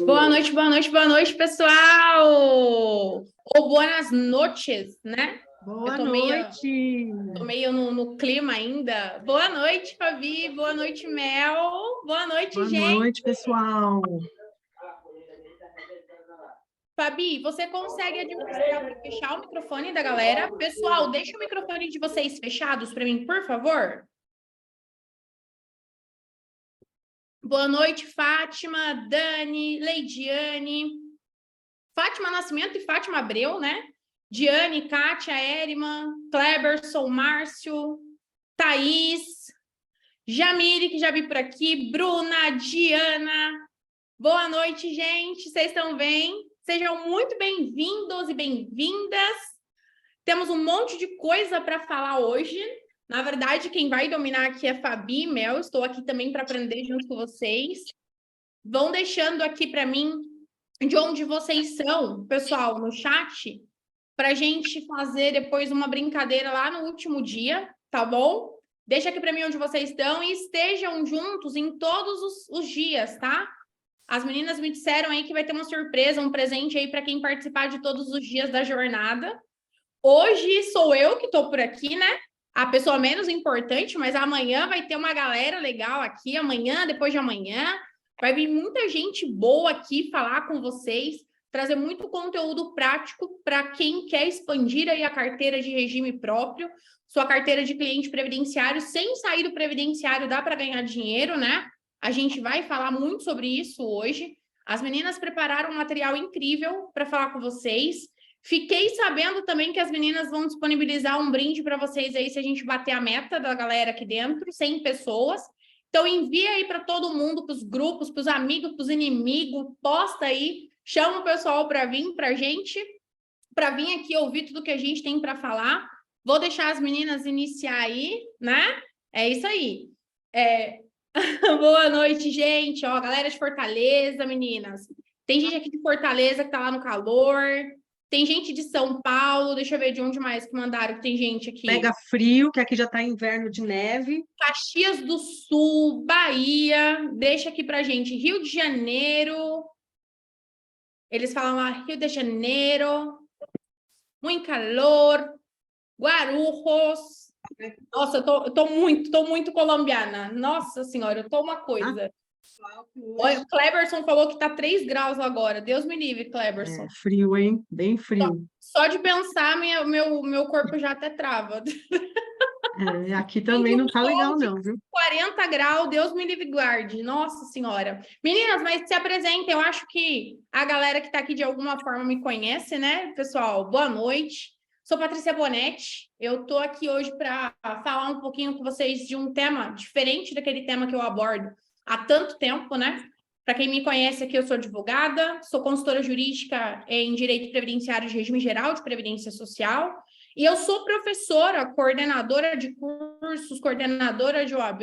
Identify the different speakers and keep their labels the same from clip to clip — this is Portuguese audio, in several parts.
Speaker 1: Boa noite, boa noite, boa noite, pessoal! Ou boas noites, né?
Speaker 2: Boa noite!
Speaker 1: Tô meio no clima ainda. Boa noite, Fabi. Boa noite, Mel. Boa noite, gente.
Speaker 2: Boa noite, pessoal.
Speaker 1: Fabi, você consegue administrar para fechar o microfone da galera? Pessoal, deixa o microfone de vocês fechados para mim, por favor. Boa noite, Fátima, Dani, Leidiane, Fátima Nascimento e Fátima Abreu, né? Diane, Kátia, Eriman, Kleberson, Márcio, Thaís, Jamile, que já vi por aqui, Bruna, Diana. Boa noite, gente. Vocês estão bem? Sejam muito bem-vindos e bem-vindas. Temos um monte de coisa para falar hoje. Na verdade, quem vai dominar aqui é Fabi e Mel. Estou aqui também para aprender junto com vocês. Vão deixando aqui para mim de onde vocês são, pessoal, no chat, para a gente fazer depois uma brincadeira lá no último dia, tá bom? Deixa aqui para mim onde vocês estão e estejam juntos em todos os dias, tá? As meninas me disseram aí que vai ter uma surpresa, um presente aí para quem participar de todos os dias da jornada. Hoje sou eu que estou por aqui, né? A pessoa menos importante, mas amanhã vai ter uma galera legal aqui, amanhã, depois de amanhã. Vai vir muita gente boa aqui falar com vocês, trazer muito conteúdo prático para quem quer expandir aí a carteira de regime próprio, sua carteira de cliente previdenciário. Sem sair do previdenciário dá para ganhar dinheiro, né? A gente vai falar muito sobre isso hoje. As meninas prepararam um material incrível para falar com vocês. Fiquei sabendo também que as meninas vão disponibilizar um brinde para vocês aí se a gente bater a meta da galera aqui dentro, 100 pessoas. Então envia aí para todo mundo, para os grupos, para os amigos, para os inimigos, posta aí, chama o pessoal para vir para a gente, para vir aqui ouvir tudo que a gente tem para falar. Vou deixar as meninas iniciar aí, né? É isso aí. Boa noite, gente. Ó, galera de Fortaleza, meninas. Tem gente aqui de Fortaleza que tá lá no calor. Tem gente de São Paulo. Deixa eu ver de onde mais que mandaram que tem gente aqui.
Speaker 2: Mega frio, que aqui já tá inverno de neve.
Speaker 1: Caxias do Sul, Bahia. Deixa aqui pra gente. Rio de Janeiro. Eles falam lá, Rio de Janeiro. Muito calor. Guarulhos. Nossa, eu tô muito colombiana. Nossa senhora, eu tô uma coisa. O Kleberson falou que tá 3 graus agora. Deus me livre, Kleberson.
Speaker 2: É frio, hein? Bem frio.
Speaker 1: Só de pensar, meu corpo já até trava.
Speaker 2: Aqui também não tá legal, não, viu?
Speaker 1: 40 graus, Deus me livre e guarde. Nossa senhora. Meninas, mas se apresentem. Eu acho que a galera que tá aqui de alguma forma me conhece, né, pessoal? Boa noite. Sou Patrícia Bonetti, eu estou aqui hoje para falar um pouquinho com vocês de um tema diferente daquele tema que eu abordo há tanto tempo, né? Para quem me conhece aqui, eu sou advogada, sou consultora jurídica em Direito Previdenciário de Regime Geral de Previdência Social e eu sou professora, coordenadora de cursos, coordenadora de OAB,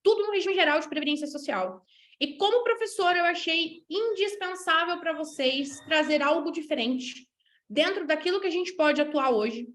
Speaker 1: tudo no Regime Geral de Previdência Social. E como professora, eu achei indispensável para vocês trazer algo diferente dentro daquilo que a gente pode atuar hoje,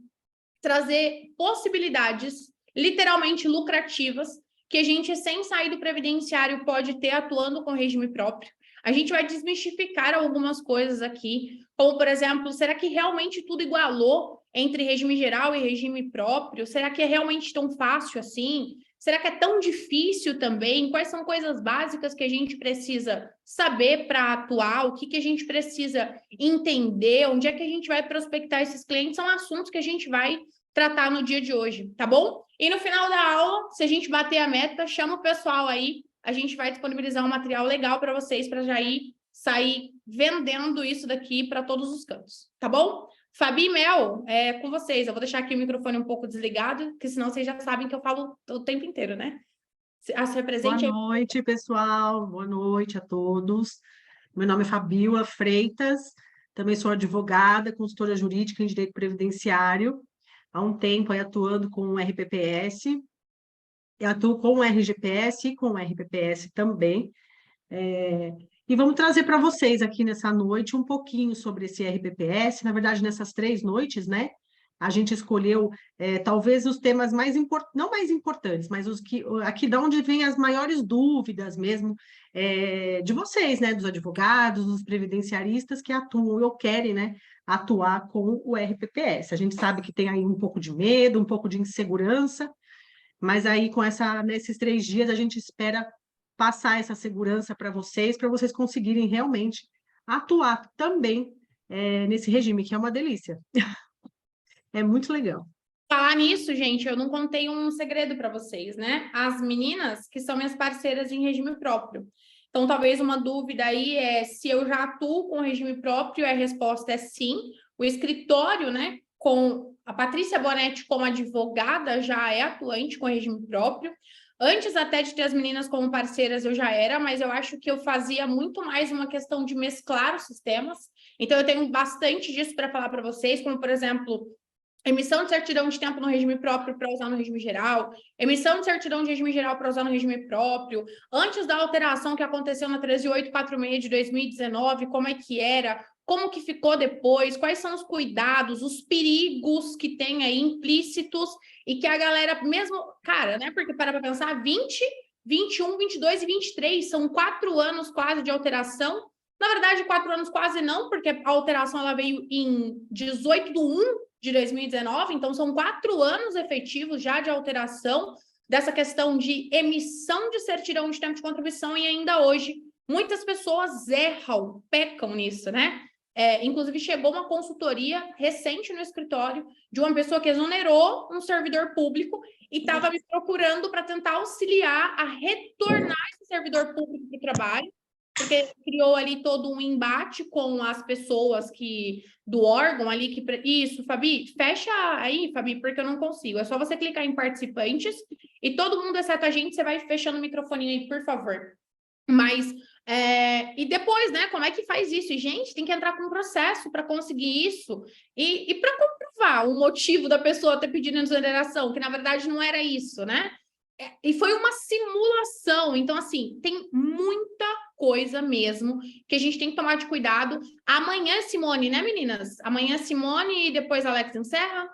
Speaker 1: trazer possibilidades literalmente lucrativas que a gente, sem sair do previdenciário, pode ter atuando com regime próprio. A gente vai desmistificar algumas coisas aqui, como, por exemplo, será que realmente tudo igualou entre regime geral e regime próprio? Será que é realmente tão fácil assim? Será que é tão difícil também? Quais são coisas básicas que a gente precisa saber para atuar? O que a gente precisa entender? Onde é que a gente vai prospectar esses clientes? São assuntos que a gente vai tratar no dia de hoje, tá bom? E no final da aula, se a gente bater a meta, chama o pessoal aí. A gente vai disponibilizar um material legal para vocês, para já sair vendendo isso daqui para todos os cantos, tá bom? Fabi e Mel, é com vocês. Eu vou deixar aqui o microfone um pouco desligado, porque senão vocês já sabem que eu falo o tempo inteiro, né? Se represente
Speaker 2: Boa noite, pessoal. Boa noite a todos. Meu nome é Fabiola Freitas, também sou advogada, consultora jurídica em Direito Previdenciário. Há um tempo aí atuando com o RPPS. Eu atuo com o RGPS e com o RPPS também. E vamos trazer para vocês aqui nessa noite um pouquinho sobre esse RPPS, na verdade, nessas 3 noites, né? a gente escolheu talvez os temas não mais importantes, mas aqui de onde vêm as maiores dúvidas mesmo de vocês, né? Dos advogados, dos previdenciaristas que atuam ou querem, né, atuar com o RPPS. A gente sabe que tem aí um pouco de medo, um pouco de insegurança, mas aí nesses 3 dias a gente espera passar essa segurança para vocês conseguirem realmente atuar também nesse regime, que é uma delícia. É muito legal.
Speaker 1: Falar nisso, gente, eu não contei um segredo para vocês, né? As meninas que são minhas parceiras em regime próprio. Então, talvez uma dúvida aí é se eu já atuo com regime próprio, a resposta é sim. O escritório, né, com a Patrícia Bonetti como advogada, já é atuante com regime próprio. Antes até de ter as meninas como parceiras, eu já era, mas eu acho que eu fazia muito mais uma questão de mesclar os sistemas. Então, eu tenho bastante disso para falar para vocês, como, por exemplo, emissão de certidão de tempo no regime próprio para usar no regime geral, emissão de certidão de regime geral para usar no regime próprio, antes da alteração que aconteceu na 13846 de 2019, como é que era, como que ficou depois, quais são os cuidados, os perigos que tem aí implícitos e que a galera mesmo, cara, né, porque para pensar, 20, 21, 22 e 23, são 4 anos quase de alteração. Na verdade, 4 anos quase não, porque a alteração ela veio em 18/1 de 2019, então são 4 anos efetivos já de alteração dessa questão de emissão de certidão de tempo de contribuição e ainda hoje muitas pessoas erram, pecam nisso, né? Inclusive chegou uma consultoria recente no escritório de uma pessoa que exonerou um servidor público e estava me procurando para tentar auxiliar a retornar esse servidor público para o trabalho, porque criou ali todo um embate com as pessoas do órgão ali que... Isso, Fabi, fecha aí, Fabi, porque eu não consigo. É só você clicar em participantes e todo mundo, exceto a gente, você vai fechando o microfone aí, por favor. Mas, e depois, né, como é que faz isso? E, gente, tem que entrar com um processo para conseguir isso e para comprovar o motivo da pessoa ter pedido exoneração, que na verdade não era isso, né? E foi uma simulação. Então, assim, tem muita coisa mesmo que a gente tem que tomar de cuidado. Amanhã, Simone, né, meninas? Amanhã, Simone e depois Alex encerra?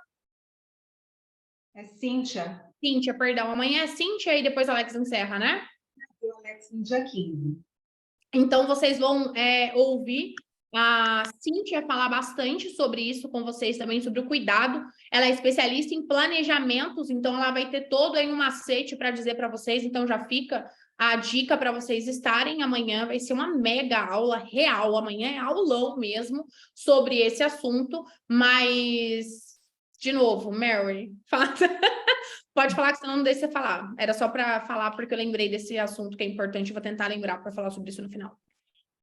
Speaker 3: É Cíntia.
Speaker 1: Cíntia, perdão. Amanhã é Cíntia e depois Alex encerra, né?
Speaker 3: O Alex no dia 15.
Speaker 1: Então, vocês vão ouvir a Cíntia falar bastante sobre isso com vocês também, sobre o cuidado. Ela é especialista em planejamentos, então ela vai ter todo aí um macete para dizer para vocês, então já fica a dica para vocês estarem amanhã, vai ser uma mega aula real, amanhã é aulão mesmo sobre esse assunto, mas, de novo, Mary, pode falar que senão não deixa você falar, era só para falar porque eu lembrei desse assunto que é importante, eu vou tentar lembrar para falar sobre isso no final.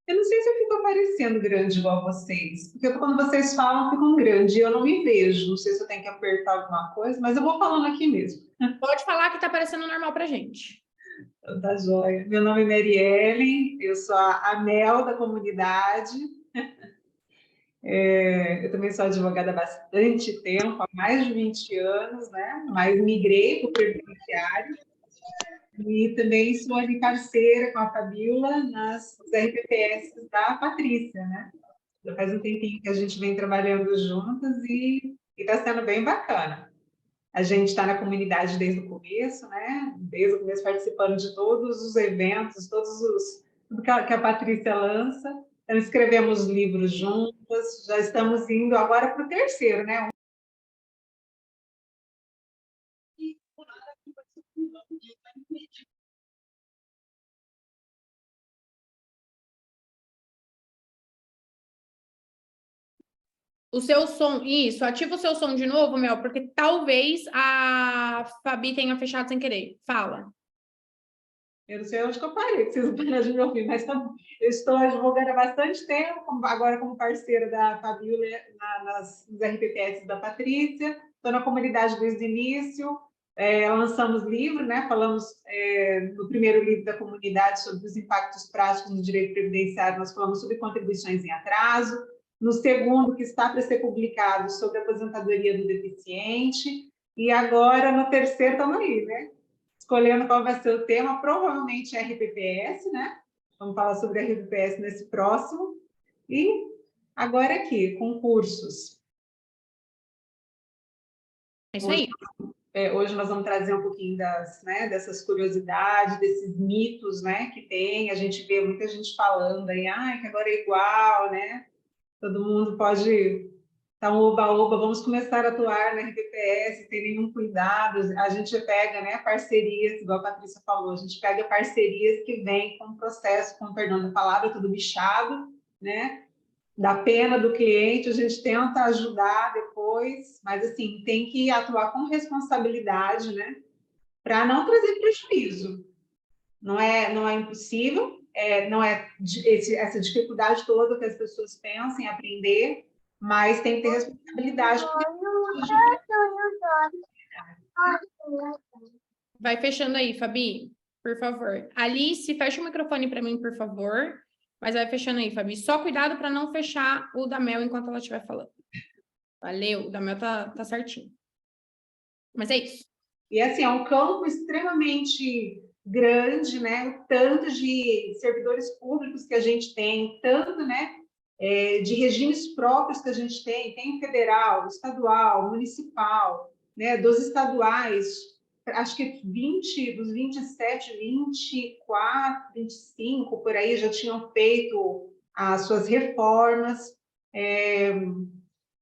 Speaker 3: Eu não sei se eu fico parecendo grande igual vocês, porque quando vocês falam, ficam grande, e eu não me vejo, não sei se eu tenho que apertar alguma coisa, mas eu vou falando aqui mesmo.
Speaker 1: Pode falar que está parecendo normal para gente.
Speaker 3: Tá joia. Meu nome é Marielle, eu sou a Mel da comunidade. Eu também sou advogada há bastante tempo, há mais de 20 anos, né? Mas migrei para o previdenciário. E também sou ali parceira com a Fabiola nas RPPS da Patrícia, né? Já faz um tempinho que a gente vem trabalhando juntas e está sendo bem bacana. A gente está na comunidade desde o começo, né? Desde o começo participando de todos os eventos, tudo que a Patrícia lança. Então, escrevemos livros juntas, já estamos indo agora para o 3º, né?
Speaker 1: O seu som, isso, ativa o seu som de novo, Mel, porque talvez a Fabi tenha fechado sem querer. Fala.
Speaker 3: Eu não sei onde que eu parei, que vocês não pararam de me ouvir, mas eu estou advogando há bastante tempo, agora como parceira da Fabiola nos RPPS da Patrícia, estou na comunidade desde o início, lançamos livro, né? Falamos no primeiro livro da comunidade sobre os impactos práticos no direito previdenciário, nós falamos sobre contribuições em atraso, no segundo, que está para ser publicado, sobre a aposentadoria do deficiente, e agora no 3º estamos aí, né? Escolhendo qual vai ser o tema, provavelmente RPPS, né? Vamos falar sobre RPPS nesse próximo. E agora aqui, concursos.
Speaker 1: É isso aí.
Speaker 3: Hoje nós vamos trazer um pouquinho dessas curiosidades, desses mitos, né, que tem. A gente vê muita gente falando aí, que agora é igual, né? Todo mundo pode estar um oba-oba, vamos começar a atuar na RPPS, sem nenhum cuidado. A gente pega, né, parcerias, igual a Patrícia falou, a gente pega parcerias que vêm com o processo, com perdão da palavra, tudo bichado, né? Da pena do cliente, a gente tenta ajudar depois, mas assim, tem que atuar com responsabilidade, né? Para não trazer prejuízo. Não é impossível, não é essa dificuldade toda que as pessoas pensam em aprender, mas tem que ter responsabilidade.
Speaker 1: Vai fechando aí, Fabi, por favor. Alice, fecha o microfone para mim, por favor. Mas vai fechando aí, Fabi. Só cuidado para não fechar o da Mel enquanto ela estiver falando. Valeu, o da Mel tá certinho. Mas é isso.
Speaker 3: E assim, é um campo extremamente grande, né? O tanto de servidores públicos que a gente tem, tanto, né, de regimes próprios que a gente tem federal, estadual, municipal, né? Dos estaduais, acho que 20, dos 27, 24, 25, por aí, já tinham feito as suas reformas.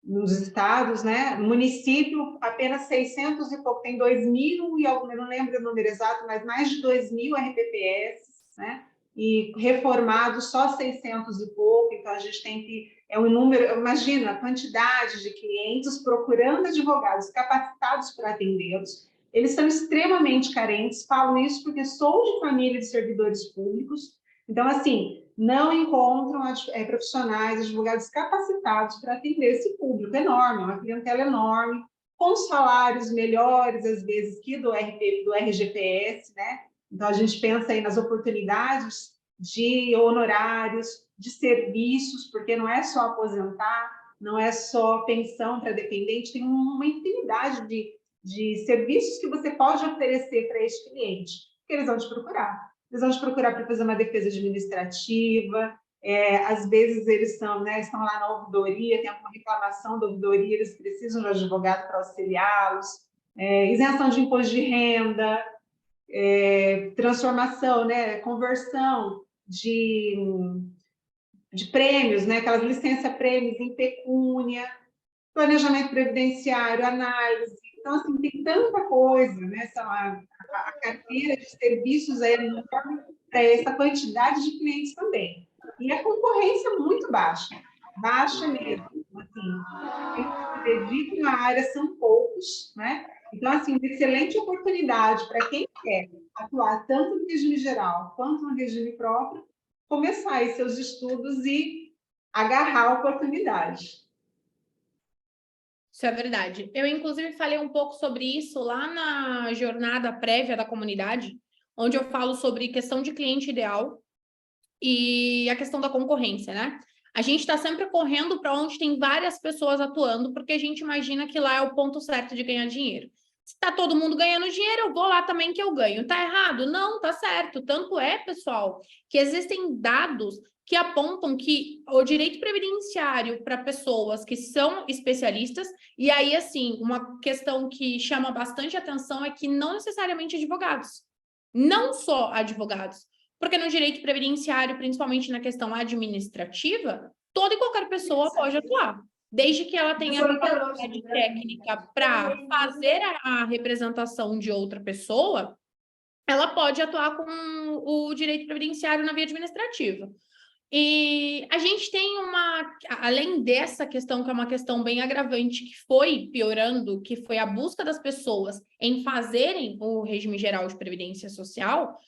Speaker 3: Nos estados, né? No município, apenas 600 e pouco, tem 2.000 e algum, eu não lembro o número exato, mas mais de 2.000 RPPS, né? E reformados só 600 e pouco, então a gente tem que, um número, imagina a quantidade de clientes procurando advogados capacitados para atendê-los, eles são extremamente carentes, falo isso porque sou de família de servidores públicos, então, assim, não encontram profissionais, advogados capacitados para atender esse público enorme, uma clientela enorme, com salários melhores, às vezes, que do RGPS, né? Então, a gente pensa aí nas oportunidades de honorários, de serviços, porque não é só aposentar, não é só pensão para dependente, tem uma infinidade de serviços que você pode oferecer para este cliente, que eles vão te procurar. Eles vão te procurar para fazer uma defesa administrativa, às vezes eles estão lá na ouvidoria, tem alguma reclamação da ouvidoria, eles precisam de um advogado para auxiliá-los, isenção de imposto de renda, transformação, né, conversão de prêmios, né, aquelas licença-prêmios em pecúnia, planejamento previdenciário, análise. Então, assim, tem tanta coisa, né? A carteira de serviços é enorme para essa quantidade de clientes também. E a concorrência muito baixa mesmo. Assim, quem se dedica na área são poucos, né? Então, assim, uma excelente oportunidade para quem quer atuar tanto no regime geral quanto no regime próprio, começar aí seus estudos e agarrar a oportunidade.
Speaker 1: Isso é verdade. Eu, inclusive, falei um pouco sobre isso lá na jornada prévia da comunidade, onde eu falo sobre questão de cliente ideal e a questão da concorrência, né? A gente está sempre correndo para onde tem várias pessoas atuando, porque a gente imagina que lá é o ponto certo de ganhar dinheiro. Se está todo mundo ganhando dinheiro, eu vou lá também que eu ganho. Tá errado? Não, tá certo. Tanto é, pessoal, que existem dados que apontam que o direito previdenciário para pessoas que são especialistas, e aí, assim, uma questão que chama bastante atenção é que não necessariamente advogados, não só advogados, porque no direito previdenciário, principalmente na questão administrativa, toda e qualquer pessoa pode atuar, desde que ela tenha capacidade técnica para fazer a representação de outra pessoa, ela pode atuar com o direito previdenciário na via administrativa. E a gente tem além dessa questão, que é uma questão bem agravante, que foi piorando, que foi a busca das pessoas em fazerem o regime geral de previdência social,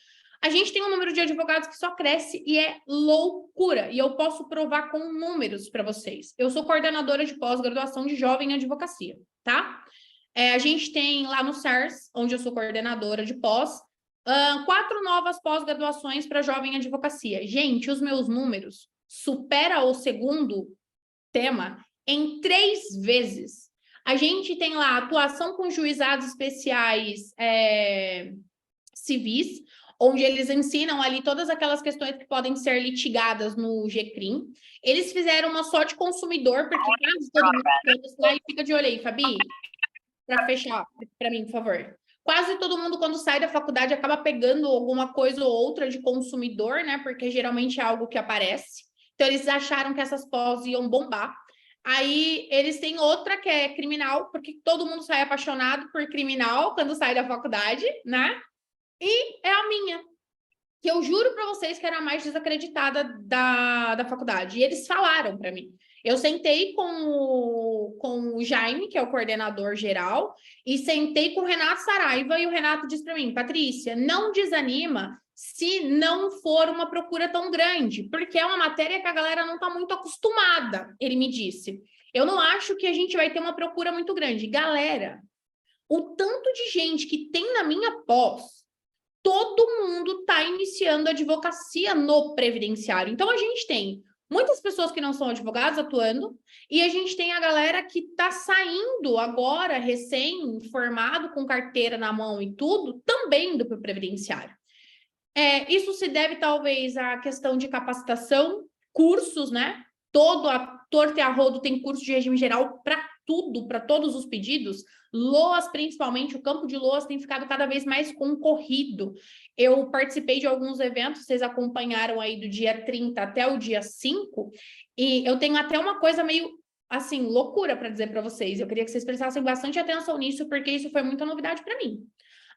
Speaker 1: a gente tem um número de advogados que só cresce e é loucura. E eu posso provar com números para vocês. Eu sou coordenadora de pós-graduação de jovem advocacia, tá? A gente tem lá no SARS, onde eu sou coordenadora de pós, 4 novas pós-graduações para jovem advocacia. Gente, os meus números supera o segundo tema em 3 vezes. A gente tem lá atuação com juizados especiais civis, onde eles ensinam ali todas aquelas questões que podem ser litigadas no GCRIM. Eles fizeram uma só de consumidor, porque todo mundo lá e fica de olho aí, Fabi. para fechar para mim, por favor. Quase todo mundo, quando sai da faculdade, acaba pegando alguma coisa ou outra de consumidor, né? Porque geralmente é algo que aparece. Então, eles acharam que essas pós iam bombar. Aí, eles têm outra que é criminal, porque todo mundo sai apaixonado por criminal quando sai da faculdade, né? E é a minha, que eu juro para vocês que era a mais desacreditada da faculdade. E eles falaram para mim. Eu sentei com o Jaime, que é o coordenador geral, e sentei com o Renato Saraiva, e o Renato disse para mim, Patrícia, não desanima se não for uma procura tão grande, porque é uma matéria que a galera não está muito acostumada, ele me disse. Eu não acho que a gente vai ter uma procura muito grande. Galera, o tanto de gente que tem na minha pós, todo mundo está iniciando advocacia no previdenciário. Então, a gente tem muitas pessoas que não são advogados atuando, e a gente tem a galera que está saindo agora, recém-formado, com carteira na mão e tudo, também do previdenciário. Isso se deve, talvez, à questão de capacitação, cursos, né? Todo a torta e a rodo tem curso de regime geral para tudo, para todos os pedidos. LOAS, principalmente, o campo de LOAS tem ficado cada vez mais concorrido. Eu participei de alguns eventos, vocês acompanharam aí do dia 30 até o dia 5, e eu tenho até uma coisa meio, assim, loucura para dizer para vocês. Eu queria que vocês prestassem bastante atenção nisso, porque isso foi muita novidade para mim.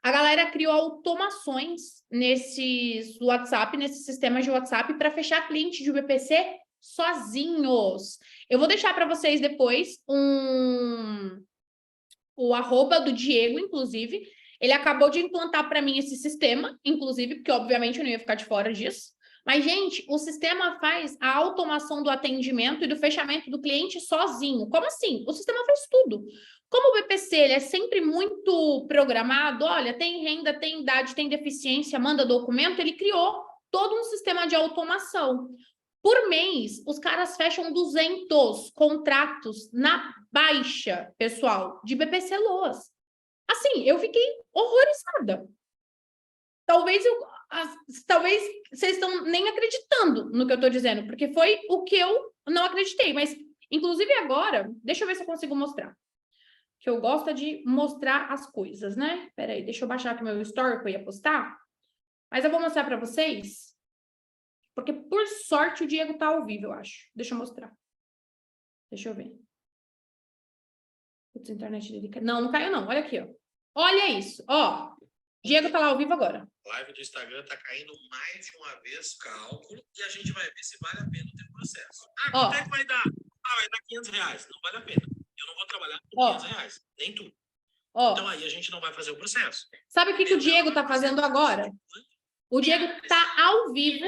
Speaker 1: A galera criou automações nesses WhatsApp, nesses sistemas de WhatsApp, para fechar cliente de UBPC sozinhos. Eu vou deixar para vocês depois o arroba do Diego, inclusive. Ele acabou de implantar para mim esse sistema, inclusive, porque obviamente eu não ia ficar de fora disso. Mas, gente, o sistema faz a automação do atendimento e do fechamento do cliente sozinho. Como assim? O sistema faz tudo. Como o BPC ele é sempre muito programado, olha, tem renda, tem idade, tem deficiência, manda documento, ele criou todo um sistema de automação. Por mês, os caras fecham 200 contratos na baixa, pessoal, de BPC LOAS. Assim, eu fiquei horrorizada. Talvez vocês estão nem acreditando no que eu estou dizendo, porque foi o que eu não acreditei. Mas, inclusive agora, deixa eu ver se eu consigo mostrar. Que eu gosto de mostrar as coisas, né? Peraí, deixa eu baixar aqui meu story que eu ia postar. Mas eu vou mostrar para vocês. Porque, por sorte, o Diego tá ao vivo, eu acho. Deixa eu mostrar. Deixa eu ver. Putz, a internet dele caiu. Não, não caiu não. Olha aqui, ó. Olha isso, ó. Diego tá lá ao vivo agora.
Speaker 4: Live do Instagram tá caindo mais de uma vez o cálculo e a gente vai ver se vale a pena ter processo. Quanto é que vai dar? Vai dar R$500. Não vale a pena. Eu não vou trabalhar por R$500. Nem tudo. Então aí a gente não vai fazer o processo.
Speaker 1: Sabe o que o Diego tá fazendo agora? O Diego tá ao vivo.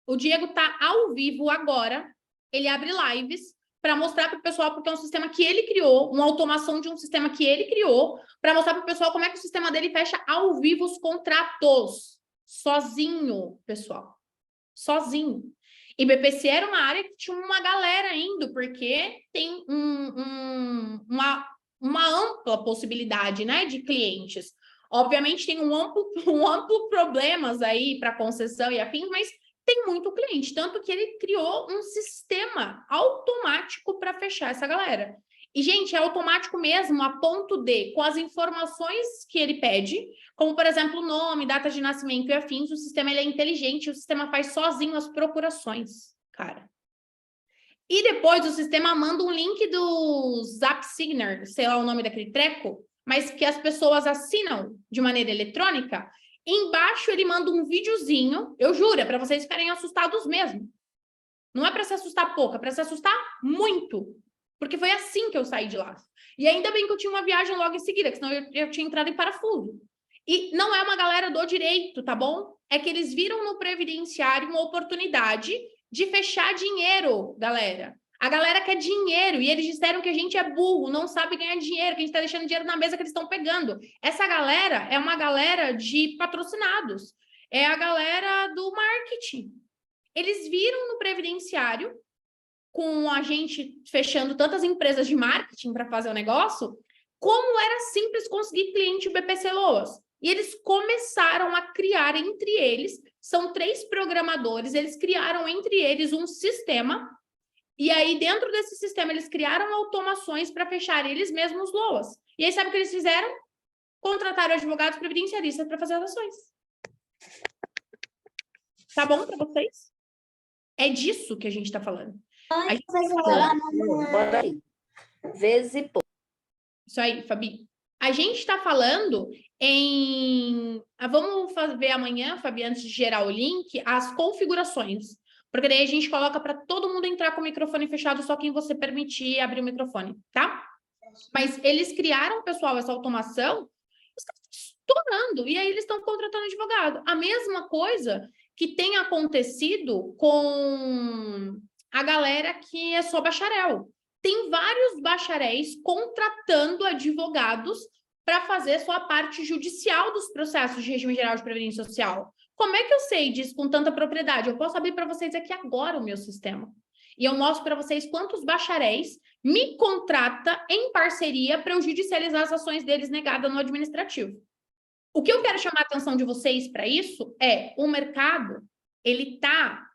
Speaker 1: O Diego tá ao vivo agora. Ele abre lives para mostrar para o pessoal, porque é um sistema que ele criou, uma automação de um sistema que ele criou, para mostrar para o pessoal como é que o sistema dele fecha ao vivo os contratos. Sozinho, pessoal. Sozinho. E BPC era uma área que tinha uma galera indo, porque tem uma ampla possibilidade, né, de clientes. Obviamente tem um amplo problemas aí para concessão e afins, mas tem muito cliente, tanto que ele criou um sistema automático para fechar essa galera. E, gente, é automático mesmo, a ponto de, com as informações que ele pede, como, por exemplo, nome, data de nascimento e afins, o sistema ele é inteligente, o sistema faz sozinho as procurações, cara. E depois o sistema manda um link do ZapSigner, sei lá o nome daquele treco, mas que as pessoas assinam de maneira eletrônica. Embaixo ele manda um videozinho, eu juro, é para vocês ficarem assustados mesmo. Não é para se assustar pouco, é para se assustar muito. Porque foi assim que eu saí de lá. E ainda bem que eu tinha uma viagem logo em seguida, que senão eu tinha entrado em parafuso. E não é uma galera do direito, tá bom? É que eles viram no previdenciário uma oportunidade de fechar dinheiro, galera. A galera quer dinheiro e eles disseram que a gente é burro, não sabe ganhar dinheiro, que a gente está deixando dinheiro na mesa que eles estão pegando. Essa galera é uma galera de patrocinados, é a galera do marketing. Eles viram no previdenciário, com a gente fechando tantas empresas de marketing para fazer o negócio, como era simples conseguir cliente BPC LOAS. E eles começaram a criar entre eles, são 3 programadores, eles criaram entre eles um sistema. E aí, dentro desse sistema, eles criaram automações para fechar eles mesmos LOAS. E aí, sabe o que eles fizeram? Contrataram advogados previdenciaristas para fazer as ações. Tá bom para vocês? É disso que a gente está falando. A gente tá falando...
Speaker 5: Vezes e pouco.
Speaker 1: Isso aí, Fabi. A gente está falando em... Vamos ver amanhã, Fabi, antes de gerar o link, as configurações. Porque daí a gente coloca para todo mundo entrar com o microfone fechado, só quem você permitir abrir o microfone, tá? Mas eles criaram, pessoal, essa automação, estão estourando, e aí eles estão contratando advogado. A mesma coisa que tem acontecido com a galera que é só bacharel. Tem vários bacharéis contratando advogados para fazer sua parte judicial dos processos de regime geral de previdência social. Como é que eu sei disso com tanta propriedade? Eu posso abrir para vocês aqui agora o meu sistema. E eu mostro para vocês quantos bacharéis me contrata em parceria para eu judicializar as ações deles negadas no administrativo. O que eu quero chamar a atenção de vocês para isso é o mercado, ele está...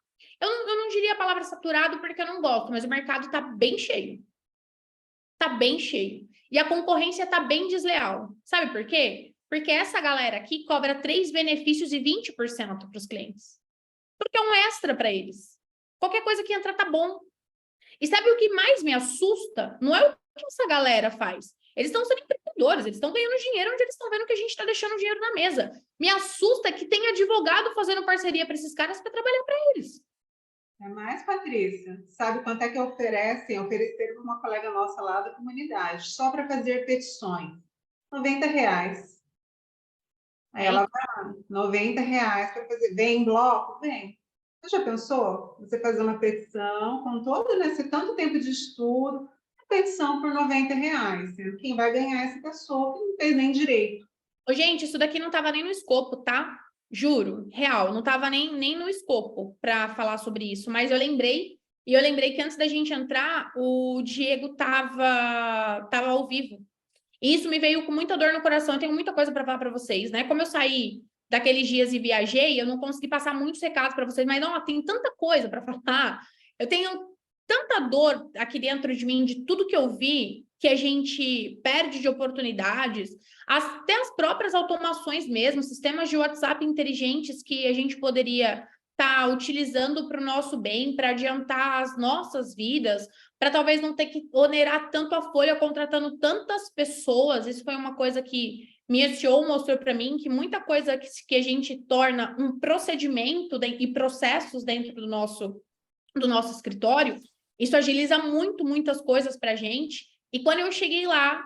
Speaker 1: Eu não diria a palavra saturado porque eu não gosto, mas o mercado está bem cheio. Está bem cheio. E a concorrência está bem desleal. Sabe por quê? Porque essa galera aqui cobra 3 benefícios e 20% para os clientes. Porque é um extra para eles. Qualquer coisa que entra tá bom. E sabe o que mais me assusta? Não é o que essa galera faz. Eles estão sendo empreendedores, eles estão ganhando dinheiro onde eles estão vendo que a gente está deixando dinheiro na mesa. Me assusta que tem advogado fazendo parceria para esses caras para trabalhar para eles.
Speaker 3: É mais, Patrícia. Sabe quanto é que ofereceram para uma colega nossa lá da comunidade, só para fazer petições? R$90. Aí ela vai lá, R$90 para fazer. Vem em bloco? Vem. Você já pensou? Você fazer uma petição com todo esse tanto tempo de estudo, petição por R$90. Quem vai ganhar é essa pessoa que não fez nem direito.
Speaker 1: Ô, gente, isso daqui não estava nem no escopo, tá? Juro, real, não estava nem no escopo para falar sobre isso, mas eu lembrei que antes da gente entrar, o Diego estava ao vivo. E isso me veio com muita dor no coração, eu tenho muita coisa para falar para vocês, né? Como eu saí daqueles dias e viajei, eu não consegui passar muitos recados para vocês, mas não, tem tanta coisa para falar, eu tenho tanta dor aqui dentro de mim, de tudo que eu vi, que a gente perde de oportunidades, até as próprias automações mesmo, sistemas de WhatsApp inteligentes que a gente poderia estar utilizando para o nosso bem, para adiantar as nossas vidas, para talvez não ter que onerar tanto a folha contratando tantas pessoas. Isso foi uma coisa que minha CEO mostrou para mim, que muita coisa que a gente torna um procedimento e processos dentro do nosso escritório, isso agiliza muitas coisas para a gente. E quando eu cheguei lá,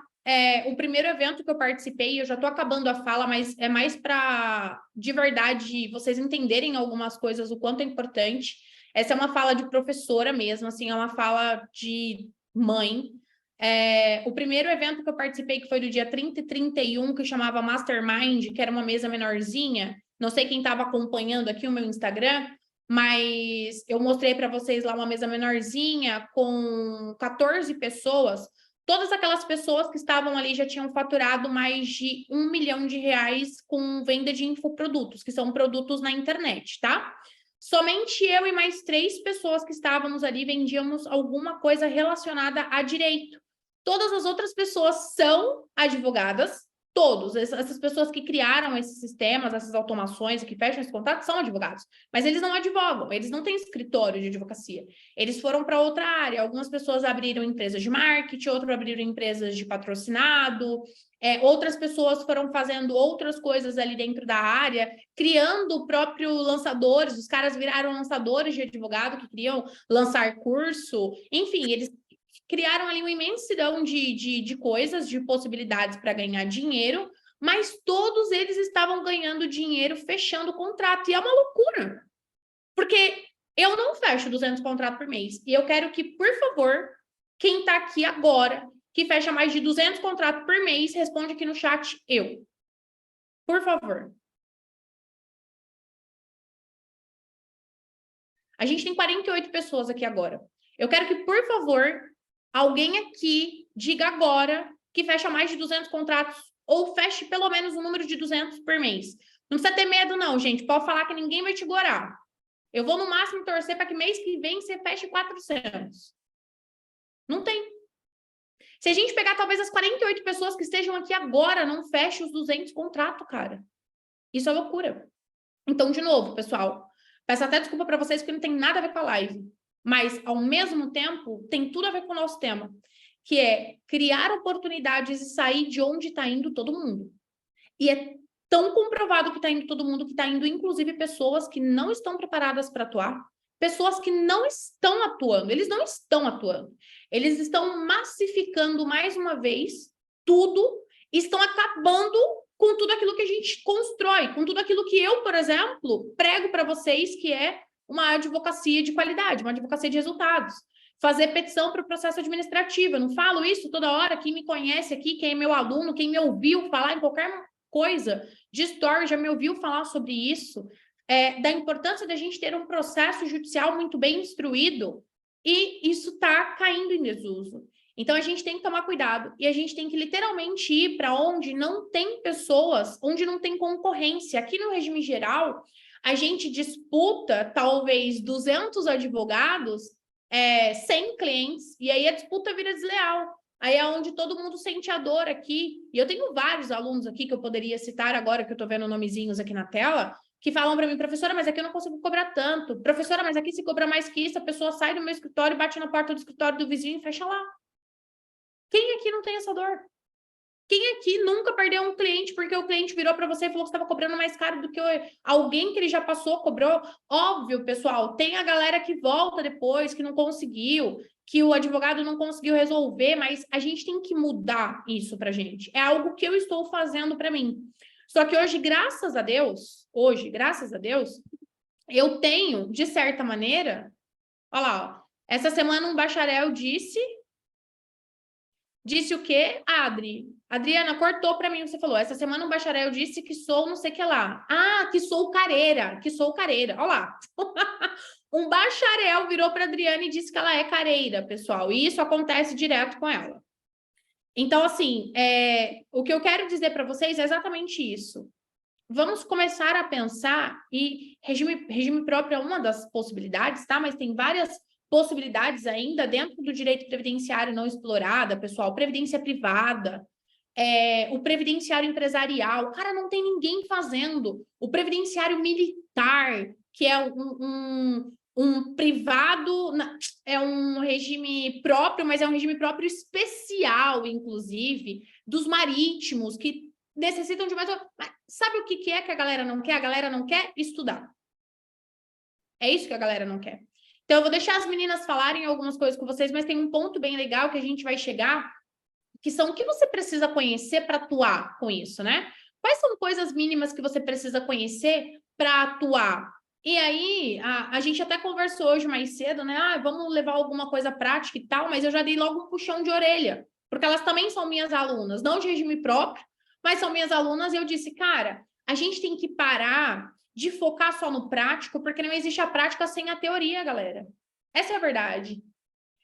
Speaker 1: o primeiro evento que eu participei, eu já estou acabando a fala, mas é mais para, de verdade, vocês entenderem algumas coisas, o quanto é importante. Essa é uma fala de professora mesmo, assim, é uma fala de mãe. O primeiro evento que eu participei, que foi do dia 30 e 31, que chamava Mastermind, que era uma mesa menorzinha, não sei quem estava acompanhando aqui o meu Instagram, mas eu mostrei para vocês lá uma mesa menorzinha com 14 pessoas. Todas aquelas pessoas que estavam ali já tinham faturado mais de R$1 milhão com venda de infoprodutos, que são produtos na internet, tá? Somente eu e mais 3 pessoas que estávamos ali vendíamos alguma coisa relacionada a direito. Todas as outras pessoas são advogadas, todos. Essas pessoas que criaram esses sistemas, essas automações, que fecham esse contrato, são advogados. Mas eles não advogam, eles não têm escritório de advocacia. Eles foram para outra área. Algumas pessoas abriram empresas de marketing, outras abriram empresas de patrocinado, outras pessoas foram fazendo outras coisas ali dentro da área, criando próprio lançadores. Os caras viraram lançadores de advogado que queriam lançar curso. Enfim, eles criaram ali uma imensidão de coisas, de possibilidades para ganhar dinheiro, mas todos eles estavam ganhando dinheiro fechando o contrato. E é uma loucura, porque eu não fecho 200 contratos por mês. E eu quero que, por favor, quem está aqui agora, que fecha mais de 200 contratos por mês, responde aqui no chat, eu. Por favor. A gente tem 48 pessoas aqui agora. Eu quero que, por favor, alguém aqui diga agora que fecha mais de 200 contratos ou feche pelo menos um número de 200 por mês. Não precisa ter medo não, gente. Pode falar que ninguém vai te gorar. Eu vou no máximo torcer para que mês que vem você feche 400. Não tem. Se a gente pegar talvez as 48 pessoas que estejam aqui agora, não feche os 200 contratos, cara. Isso é loucura. Então, de novo, pessoal, peço até desculpa para vocês porque não tem nada a ver com a live, mas, ao mesmo tempo, tem tudo a ver com o nosso tema, que é criar oportunidades e sair de onde está indo todo mundo. E é tão comprovado que está indo todo mundo, que está indo, inclusive, pessoas que não estão preparadas para atuar, pessoas que não estão atuando, eles não estão atuando. Eles estão massificando, mais uma vez, tudo, estão acabando com tudo aquilo que a gente constrói, com tudo aquilo que eu, por exemplo, prego para vocês, que é uma advocacia de qualidade, uma advocacia de resultados. Fazer petição para o processo administrativo. Eu não falo isso toda hora. Quem me conhece aqui, quem é meu aluno, quem me ouviu falar em qualquer coisa de story, já me ouviu falar sobre isso, da importância da gente ter um processo judicial muito bem instruído, e isso está caindo em desuso. Então, a gente tem que tomar cuidado, e a gente tem que literalmente ir para onde não tem pessoas, onde não tem concorrência. Aqui no regime geral, a gente disputa, talvez, 200 advogados, 100 clientes, e aí a disputa vira desleal. Aí é onde todo mundo sente a dor aqui. E eu tenho vários alunos aqui que eu poderia citar agora, que eu estou vendo nomezinhos aqui na tela, que falam para mim, professora, mas aqui eu não consigo cobrar tanto. Professora, mas aqui se cobra mais que isso, a pessoa sai do meu escritório, bate na porta do escritório do vizinho e fecha lá. Quem aqui não tem essa dor? Quem aqui nunca perdeu um cliente porque o cliente virou para você e falou que estava cobrando mais caro do que alguém que ele já passou, cobrou? Óbvio, pessoal, tem a galera que volta depois, que não conseguiu, que o advogado não conseguiu resolver, mas a gente tem que mudar isso pra gente. É algo que eu estou fazendo para mim. Só que hoje, graças a Deus, eu tenho, de certa maneira, olha lá, ó, essa semana um bacharel disse o quê? Adriana, cortou para mim, você falou, essa semana um bacharel disse que sou não sei o que lá. Ah, que sou careira. Olha lá. Um bacharel virou para a Adriana e disse que ela é careira, pessoal. E isso acontece direto com ela. Então, assim, o que eu quero dizer para vocês é exatamente isso. Vamos começar a pensar, e regime próprio é uma das possibilidades, tá? Mas tem várias possibilidades ainda dentro do direito previdenciário não explorada, pessoal. Previdência privada, o previdenciário empresarial. Cara, não tem ninguém fazendo. O previdenciário militar, que é um privado, é um regime próprio, mas é um regime próprio especial, inclusive, dos marítimos, que necessitam de mais... Mas sabe o que é que a galera não quer? A galera não quer estudar. É isso que a galera não quer. Então, eu vou deixar as meninas falarem algumas coisas com vocês, mas tem um ponto bem legal que a gente vai chegar, que são o que você precisa conhecer para atuar com isso, né? Quais são coisas mínimas que você precisa conhecer para atuar? E aí, a gente até conversou hoje mais cedo, né? Vamos levar alguma coisa prática e tal, mas eu já dei logo um puxão de orelha, porque elas também são minhas alunas, não de regime próprio, mas são minhas alunas, e eu disse, cara, a gente tem que parar de focar só no prático, porque não existe a prática sem a teoria, galera. Essa é a verdade.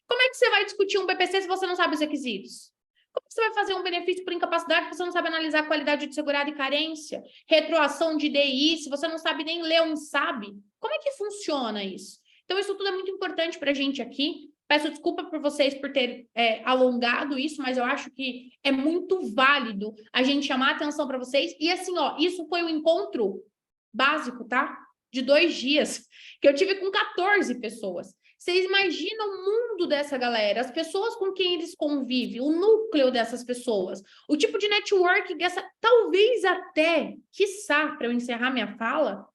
Speaker 1: Como é que você vai discutir um BPC se você não sabe os requisitos? Como você vai fazer um benefício por incapacidade se você não sabe analisar a qualidade de segurado e carência? Retroação de DI, se você não sabe nem ler um sabe? Como é que funciona isso? Então, isso tudo é muito importante para a gente aqui. Peço desculpa por vocês por ter alongado isso, mas eu acho que é muito válido a gente chamar a atenção para vocês. E assim, ó, isso foi um encontro básico, tá? De 2 dias, que eu tive com 14 pessoas. Vocês imaginam o mundo dessa galera, as pessoas com quem eles convivem, o núcleo dessas pessoas, o tipo de network dessa... Talvez até, quiçá, para eu encerrar minha fala,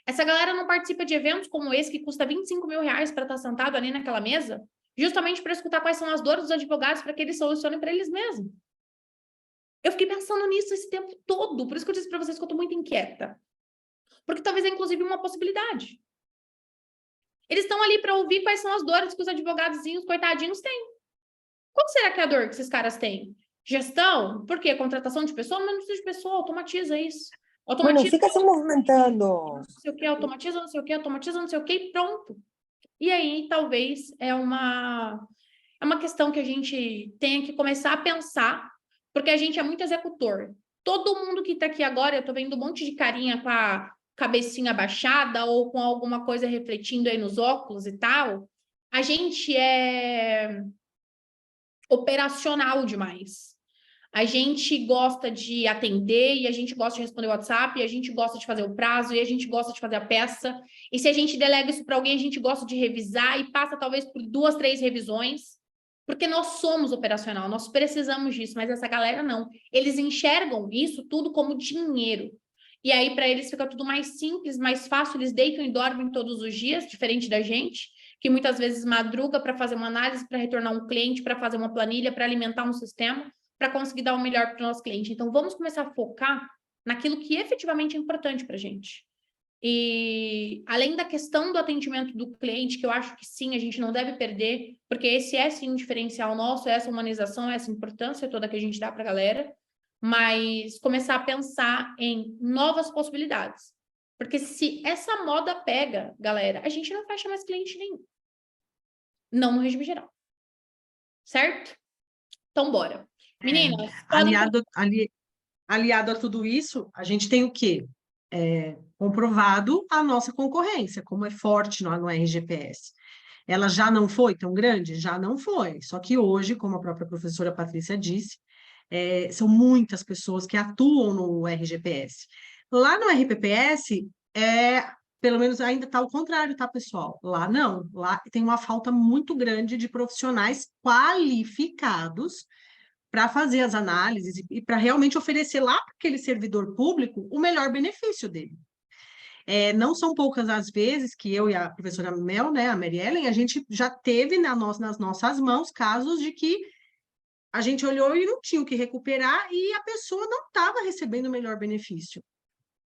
Speaker 1: essa galera não participa de eventos como esse, que custa R$25 mil para estar sentado ali naquela mesa, justamente para escutar quais são as dores dos advogados para que eles solucionem para eles mesmos. Eu fiquei pensando nisso esse tempo todo, por isso que eu disse para vocês que eu estou muito inquieta. Porque talvez é, inclusive, uma possibilidade. Eles estão ali para ouvir quais são as dores que os advogadozinhos, coitadinhos, têm. Qual será que é a dor que esses caras têm? Gestão? Por quê? Contratação de pessoa? Não precisa de pessoa, automatiza isso. Automatiza,
Speaker 6: Mano, fica se movimentando.
Speaker 1: Não sei o que, automatiza, não sei o que, automatiza, não sei o que, e pronto. E aí, talvez, é uma questão que a gente tenha que começar a pensar, porque a gente é muito executor. Todo mundo que está aqui agora, eu estou vendo um monte de carinha com a cabecinha baixada ou com alguma coisa refletindo aí nos óculos e tal, a gente operacional demais. A gente gosta de atender, e a gente gosta de responder o WhatsApp, e a gente gosta de fazer o prazo, e a gente gosta de fazer a peça. E se a gente delega isso para alguém, a gente gosta de revisar e passa talvez por 2, 3 revisões, porque nós somos operacional, nós precisamos disso, mas essa galera não. Eles enxergam isso tudo como dinheiro. E aí, para eles, fica tudo mais simples, mais fácil, eles deitam e dormem todos os dias, diferente da gente, que muitas vezes madruga para fazer uma análise, para retornar um cliente, para fazer uma planilha, para alimentar um sistema, para conseguir dar o melhor para o nosso cliente. Então, vamos começar a focar naquilo que efetivamente é importante para a gente. E além da questão do atendimento do cliente, que eu acho que sim, a gente não deve perder, porque esse é sim um diferencial nosso, essa humanização, essa importância toda que a gente dá para a galera, mas começar a pensar em novas possibilidades. Porque se essa moda pega, galera, a gente não fecha mais cliente nenhum. Não no regime geral. Certo? Então, bora. Meninas,
Speaker 2: aliado a tudo isso, a gente tem o quê? Comprovado a nossa concorrência, como é forte no RGPS. Ela já não foi tão grande? Já não foi. Só que hoje, como a própria professora Patrícia disse, são muitas pessoas que atuam no RGPS. Lá no RPPS, pelo menos ainda está ao contrário, tá, pessoal? Lá não. Lá tem uma falta muito grande de profissionais qualificados para fazer as análises e para realmente oferecer lá para aquele servidor público o melhor benefício dele. Não são poucas as vezes que eu e a professora Mel, né, a Mary Ellen, a gente já teve nas nossas mãos casos de que a gente olhou e não tinha o que recuperar e a pessoa não estava recebendo o melhor benefício.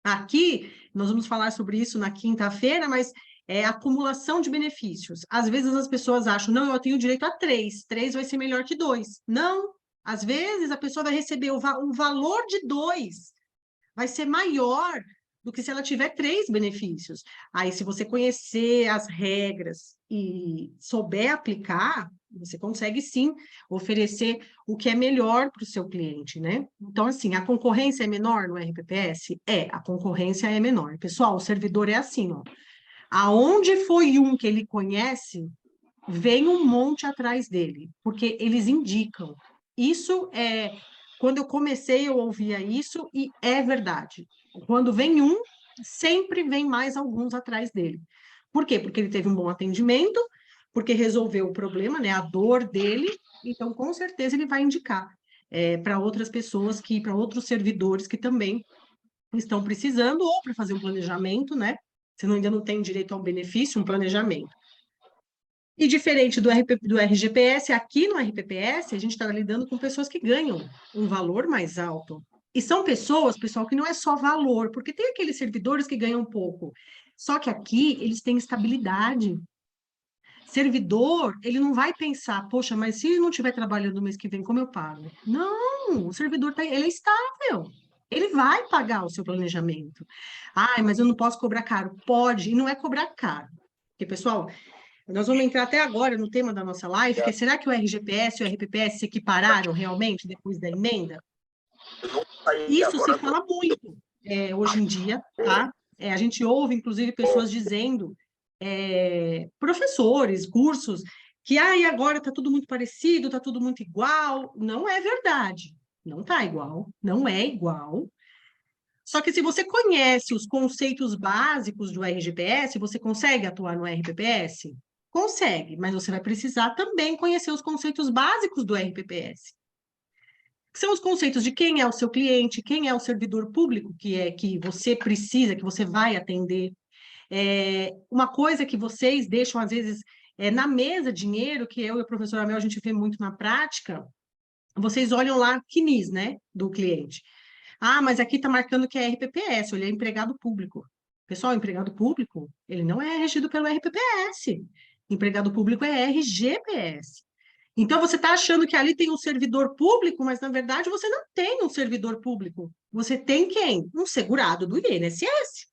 Speaker 2: Aqui, nós vamos falar sobre isso na quinta-feira, mas é acumulação de benefícios. Às vezes as pessoas acham, não, eu tenho direito a 3 vai ser melhor que 2. Não, às vezes a pessoa vai receber o valor de 2, vai ser maior do que se ela tiver 3 benefícios. Aí, se você conhecer as regras e souber aplicar, você consegue, sim, oferecer o que é melhor para o seu cliente, né? Então, assim, a concorrência é menor no RPPS? A concorrência é menor. Pessoal, o servidor é assim, ó. Aonde foi um que ele conhece, vem um monte atrás dele, porque eles indicam. Isso quando eu comecei, eu ouvia isso e é verdade. Quando vem um, sempre vem mais alguns atrás dele. Por quê? Porque ele teve um bom atendimento, porque resolveu o problema, né, a dor dele, então com certeza ele vai indicar para outras pessoas, para outros servidores que também estão precisando, ou para fazer um planejamento, né? Você ainda não tem direito ao benefício, um planejamento. E diferente do RGPS, aqui no RPPS, a gente está lidando com pessoas que ganham um valor mais alto. E são pessoas, pessoal, que não é só valor, porque tem aqueles servidores que ganham pouco. Só que aqui eles têm estabilidade. Servidor, ele não vai pensar, poxa, mas se não estiver trabalhando no mês que vem, como eu pago? Não, o servidor ele é estável. Ele vai pagar o seu planejamento. Mas eu não posso cobrar caro. Pode, e não é cobrar caro. Porque, pessoal, nós vamos entrar até agora no tema da nossa live, que será que o RGPS e o RPPS se equipararam realmente depois da emenda? Isso se fala muito hoje em dia, tá? A gente ouve, inclusive, pessoas dizendo, professores, cursos, que agora está tudo muito parecido, está tudo muito igual. Não é verdade. Não está igual, não é igual. Só que se você conhece os conceitos básicos do RGPS, você consegue atuar no RPPS? Consegue, mas você vai precisar também conhecer os conceitos básicos do RPPS. Que são os conceitos de quem é o seu cliente, quem é o servidor público que você precisa, que você vai atender. Uma coisa que vocês deixam, às vezes, na mesa, dinheiro, que eu e a professora Mel, a gente vê muito na prática, vocês olham lá CNIS, né, do cliente. Mas aqui está marcando que é RPPS, ele é empregado público. Pessoal, empregado público, ele não é regido pelo RPPS. Empregado público é RGPS. Então, você está achando que ali tem um servidor público, mas, na verdade, você não tem um servidor público. Você tem quem? Um segurado do INSS.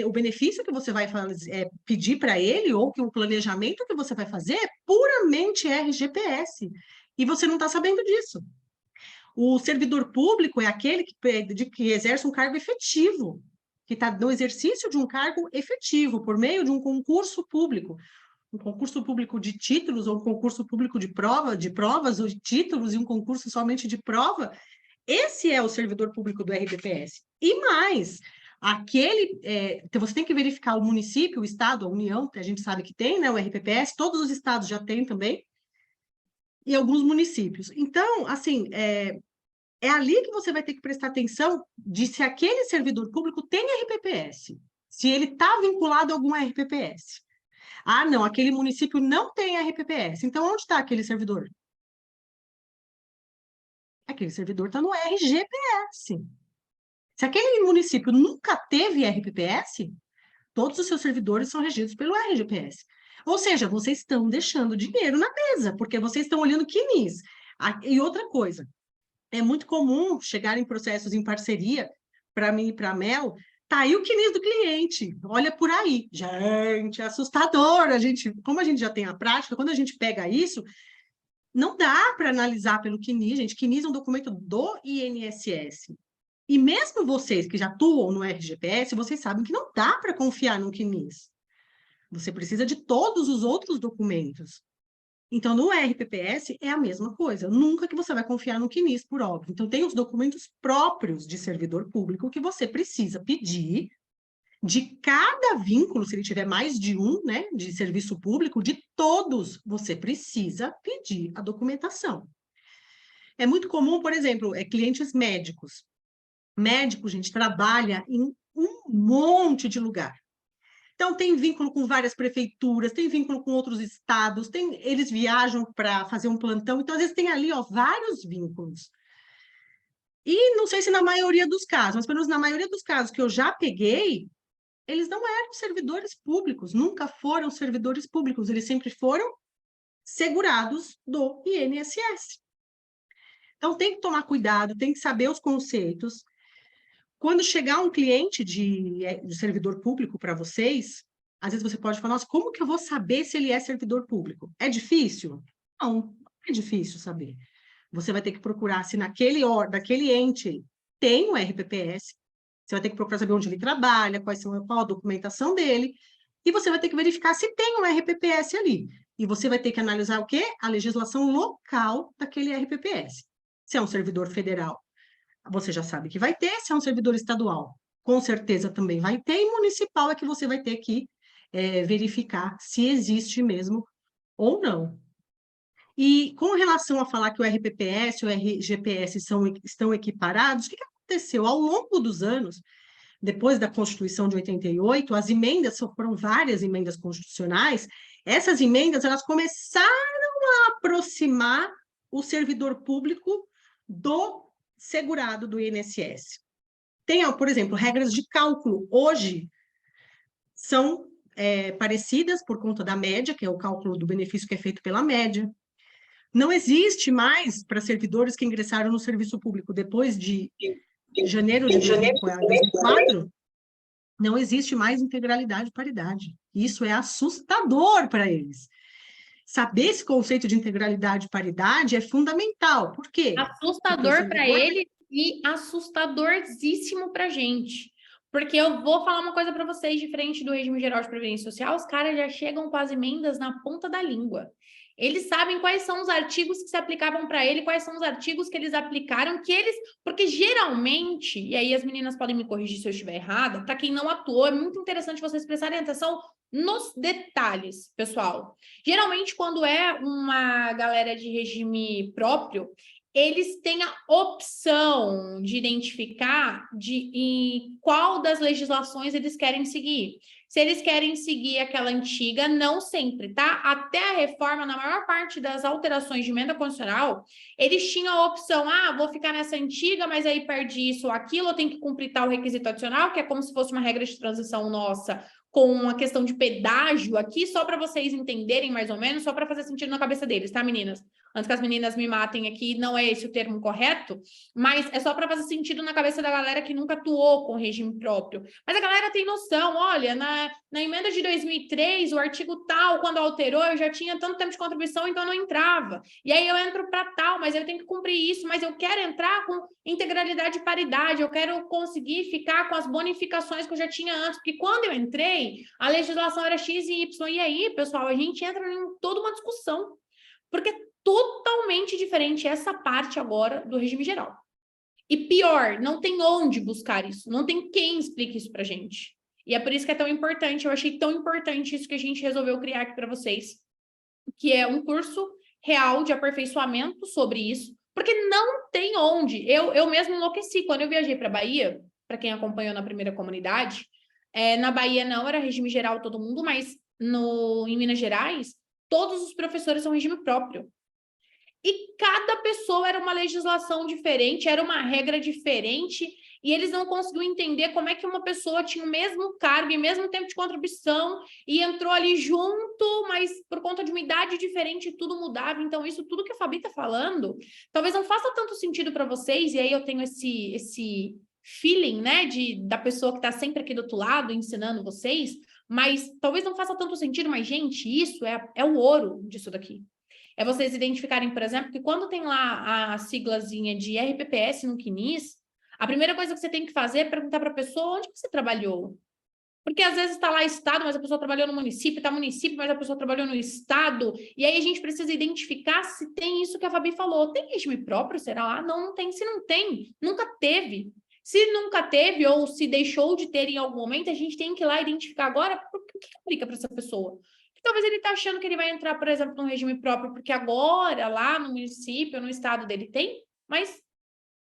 Speaker 2: O benefício que você vai pedir para ele, ou que o planejamento que você vai fazer, é puramente RGPS. E você não está sabendo disso. O servidor público é aquele que exerce um cargo efetivo, que está no exercício de um cargo efetivo, por meio de um concurso público. um concurso público de títulos, ou um concurso público de provas ou de títulos, e um concurso somente de prova, esse é o servidor público do RPPS. E mais, então você tem que verificar o município, o estado, a União, que a gente sabe que tem, né, o RPPS, todos os estados já têm também, e alguns municípios. Então, assim, é ali que você vai ter que prestar atenção de se aquele servidor público tem RPPS, se ele está vinculado a algum RPPS. Ah, não, aquele município não tem RPPS. Então, onde está aquele servidor? Aquele servidor está no RGPS. Se aquele município nunca teve RPPS, todos os seus servidores são regidos pelo RGPS. Ou seja, vocês estão deixando dinheiro na mesa, porque vocês estão olhando CNIS. E outra coisa, é muito comum chegar em processos em parceria, para mim e para a Mel, tá aí o CNIS do cliente, olha por aí. Gente, é assustador. Como a gente já tem a prática, quando a gente pega isso, não dá para analisar pelo CNIS, gente. CNIS é um documento do INSS. E mesmo vocês que já atuam no RGPS, vocês sabem que não dá para confiar no CNIS. Você precisa de todos os outros documentos. Então, no RPPS é a mesma coisa. Nunca que você vai confiar no CNIS, por óbvio. Então, tem os documentos próprios de servidor público que você precisa pedir de cada vínculo, se ele tiver mais de um, né, de serviço público, de todos, você precisa pedir a documentação. É muito comum, por exemplo, clientes médicos. Médico, gente, trabalha em um monte de lugar. Então, tem vínculo com várias prefeituras, tem vínculo com outros estados, eles viajam para fazer um plantão, então, às vezes, tem ali vários vínculos. E não sei se na maioria dos casos, mas pelo menos na maioria dos casos que eu já peguei, eles não eram servidores públicos, nunca foram servidores públicos, eles sempre foram segurados do INSS. Então, tem que tomar cuidado, tem que saber os conceitos. Quando chegar um cliente de servidor público para vocês, às vezes você pode falar, nossa, como que eu vou saber se ele é servidor público? É difícil? Não é difícil saber. Você vai ter que procurar se daquele ente tem o RPPS, você vai ter que procurar saber onde ele trabalha, qual a documentação dele, e você vai ter que verificar se tem um RPPS ali. E você vai ter que analisar o quê? A legislação local daquele RPPS. Se é um servidor federal, você já sabe que vai ter. Se é um servidor estadual, com certeza também vai ter, e municipal é que você vai ter que verificar se existe mesmo ou não. E com relação a falar que o RPPS e o RGPS estão equiparados, o que aconteceu? Ao longo dos anos, depois da Constituição de 88, as emendas, foram várias emendas constitucionais, essas emendas elas começaram a aproximar o servidor público do segurado do INSS. Tem, por exemplo, regras de cálculo. Hoje são parecidas por conta da média, que é o cálculo do benefício que é feito pela média. Não existe mais para servidores que ingressaram no serviço público depois de janeiro de 2004, não existe mais integralidade e paridade. Isso é assustador para eles. Saber esse conceito de integralidade e paridade é fundamental. Por quê?
Speaker 1: Assustador para ele e assustadorzíssimo para a gente. Porque eu vou falar uma coisa para vocês, diferente do regime geral de previdência social, os caras já chegam com as emendas na ponta da língua. Eles sabem quais são os artigos que se aplicavam para ele, quais são os artigos que eles aplicaram, porque geralmente, e aí as meninas podem me corrigir se eu estiver errada, para quem não atuou, é muito interessante vocês prestarem atenção nos detalhes, pessoal. Geralmente, quando é uma galera de regime próprio, eles têm a opção de identificar em qual das legislações eles querem seguir. Se eles querem seguir aquela antiga, não sempre, tá? Até a reforma, na maior parte das alterações de emenda constitucional, eles tinham a opção, vou ficar nessa antiga, mas aí perde isso ou aquilo, eu tenho que cumprir tal requisito adicional, que é como se fosse uma regra de transição nossa, com uma questão de pedágio aqui, só para vocês entenderem mais ou menos, só para fazer sentido na cabeça deles, tá, meninas? antes que as meninas me matem aqui, não é esse o termo correto, mas é só para fazer sentido na cabeça da galera que nunca atuou com regime próprio. Mas a galera tem noção, olha, na emenda de 2003, o artigo tal, quando alterou, eu já tinha tanto tempo de contribuição, então não entrava. E aí eu entro para tal, mas eu tenho que cumprir isso, mas eu quero entrar com integralidade e paridade, eu quero conseguir ficar com as bonificações que eu já tinha antes, porque quando eu entrei, a legislação era X e Y, e aí, pessoal, a gente entra em toda uma discussão, porque é totalmente diferente essa parte agora do regime geral. E pior, não tem onde buscar isso, não tem quem explique isso pra gente. E é por isso que é tão importante, eu achei tão importante isso que a gente resolveu criar aqui para vocês, que é um curso real de aperfeiçoamento sobre isso, porque não tem onde. Eu mesmo enlouqueci. Quando eu viajei para a Bahia, para quem acompanhou na primeira comunidade, na Bahia não era regime geral todo mundo, mas em Minas Gerais, todos os professores são regime próprio. E cada pessoa era uma legislação diferente, era uma regra diferente, e eles não conseguiam entender como é que uma pessoa tinha o mesmo cargo e o mesmo tempo de contribuição e entrou ali junto, mas por conta de uma idade diferente tudo mudava. Então, isso tudo que a Fabi está falando, talvez não faça tanto sentido para vocês, e aí eu tenho esse feeling, né, da pessoa que está sempre aqui do outro lado ensinando vocês, mas talvez não faça tanto sentido, mas, gente, isso é o ouro disso daqui. É vocês identificarem, por exemplo, que quando tem lá a siglazinha de RPPS no CNIS, a primeira coisa que você tem que fazer é perguntar para a pessoa onde você trabalhou. Porque às vezes está lá estado, mas a pessoa trabalhou no município, está município, mas a pessoa trabalhou no estado, e aí a gente precisa identificar se tem isso que a Fabi falou. Tem regime próprio, será lá? Não, não tem. Se não tem, nunca teve. Se nunca teve ou se deixou de ter em algum momento, a gente tem que ir lá identificar agora o que aplica para essa pessoa. Talvez ele está achando que ele vai entrar, por exemplo, num regime próprio, porque agora, lá no município, no estado dele tem, mas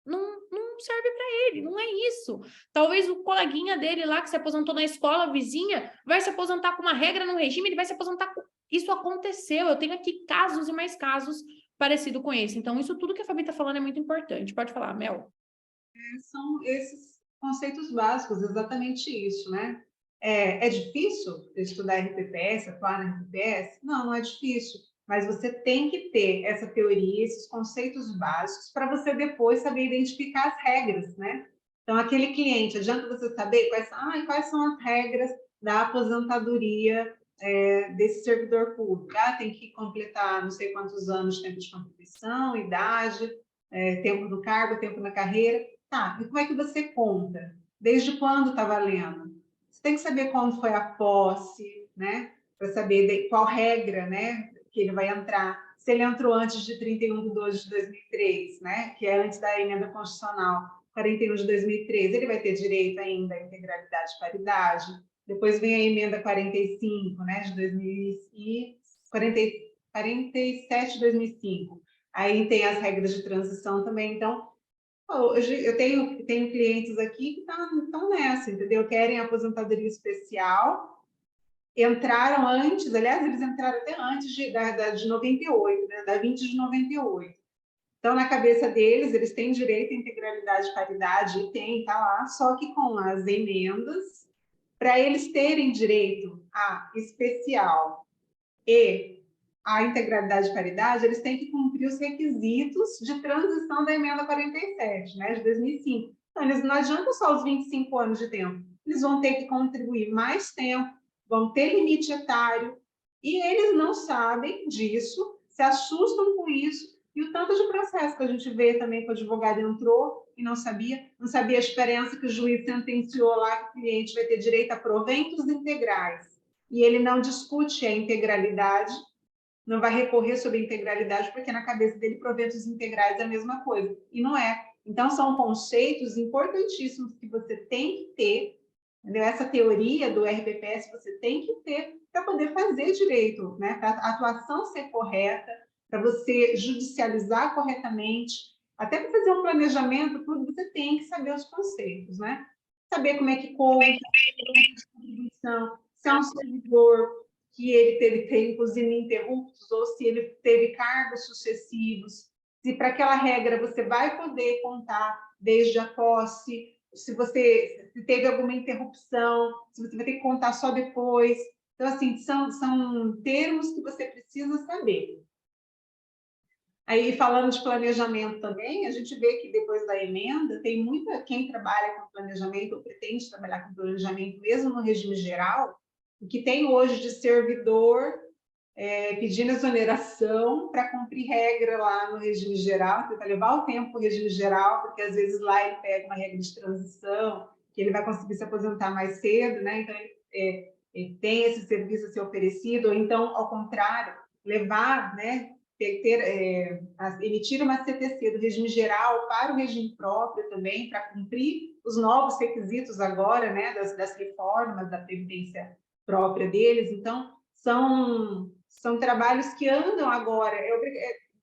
Speaker 1: não serve para ele, não é isso. Talvez o coleguinha dele lá, que se aposentou na escola vizinha, vai se aposentar com uma regra no regime, ele vai se aposentar com... Isso aconteceu, eu tenho aqui casos e mais casos parecidos com esse. Então, isso tudo que a Fabi está falando é muito importante. Pode falar, Mel.
Speaker 3: São esses conceitos básicos, exatamente isso, né? É difícil estudar RPPS, atuar na RPPS? Não, não é difícil, mas você tem que ter essa teoria, esses conceitos básicos, para você depois saber identificar as regras, né? Então, aquele cliente, adianta você saber quais são as regras da aposentadoria desse servidor público. Tem que completar não sei quantos anos de tempo de contribuição, idade, tempo do cargo, tempo na carreira. Tá, e como é que você conta? Desde quando está valendo? Você tem que saber quando foi a posse, né? Para saber qual regra, né, que ele vai entrar. Se ele entrou antes de 31 de 2 de 2003, né, que é antes da emenda constitucional 41 de 2003, ele vai ter direito ainda à integralidade e paridade. Depois vem a emenda 45, né, de 47 de 2005. Aí tem as regras de transição também. Então, hoje eu tenho clientes aqui que estão nessa, entendeu? Querem aposentadoria especial, entraram antes, aliás, eles entraram até antes de 98, né? Da 20 de 98. Então, na cabeça deles, eles têm direito à integralidade e paridade, e está lá, só que com as emendas, para eles terem direito a especial e a integralidade e paridade, eles têm que cumprir os requisitos de transição da emenda 47, né, de 2005. Então, eles não adiantam só os 25 anos de tempo, eles vão ter que contribuir mais tempo, vão ter limite etário, e eles não sabem disso, se assustam com isso, e o tanto de processo que a gente vê também que o advogado entrou e não sabia a diferença que o juiz sentenciou lá que o cliente vai ter direito a proventos integrais, e ele não discute a integralidade, não vai recorrer sobre a integralidade, porque na cabeça dele proventos integrais é a mesma coisa, e não é. Então, são conceitos importantíssimos que você tem que ter, entendeu? Essa teoria do RPPS você tem que ter para poder fazer direito, né? Para a atuação ser correta, para você judicializar corretamente, até para fazer um planejamento, tudo, você tem que saber os conceitos, né? Saber como é que conta, contribuição, se é um servidor que ele teve tempos ininterruptos ou se ele teve cargos sucessivos, se para aquela regra você vai poder contar desde a posse, se teve alguma interrupção, se você vai ter que contar só depois. Então, assim, são termos que você precisa saber. Aí, falando de planejamento também, a gente vê que depois da emenda, tem quem trabalha com planejamento ou pretende trabalhar com planejamento, mesmo no regime geral, o que tem hoje de servidor pedindo exoneração para cumprir regra lá no regime geral, tenta levar o tempo para o regime geral, porque às vezes lá ele pega uma regra de transição, que ele vai conseguir se aposentar mais cedo, né? Então ele tem esse serviço a ser oferecido, ou então, ao contrário, levar, né? Emitir uma CTC do regime geral para o regime próprio também, para cumprir os novos requisitos agora, né? Das reformas da previdência própria deles. Então, são trabalhos que andam agora,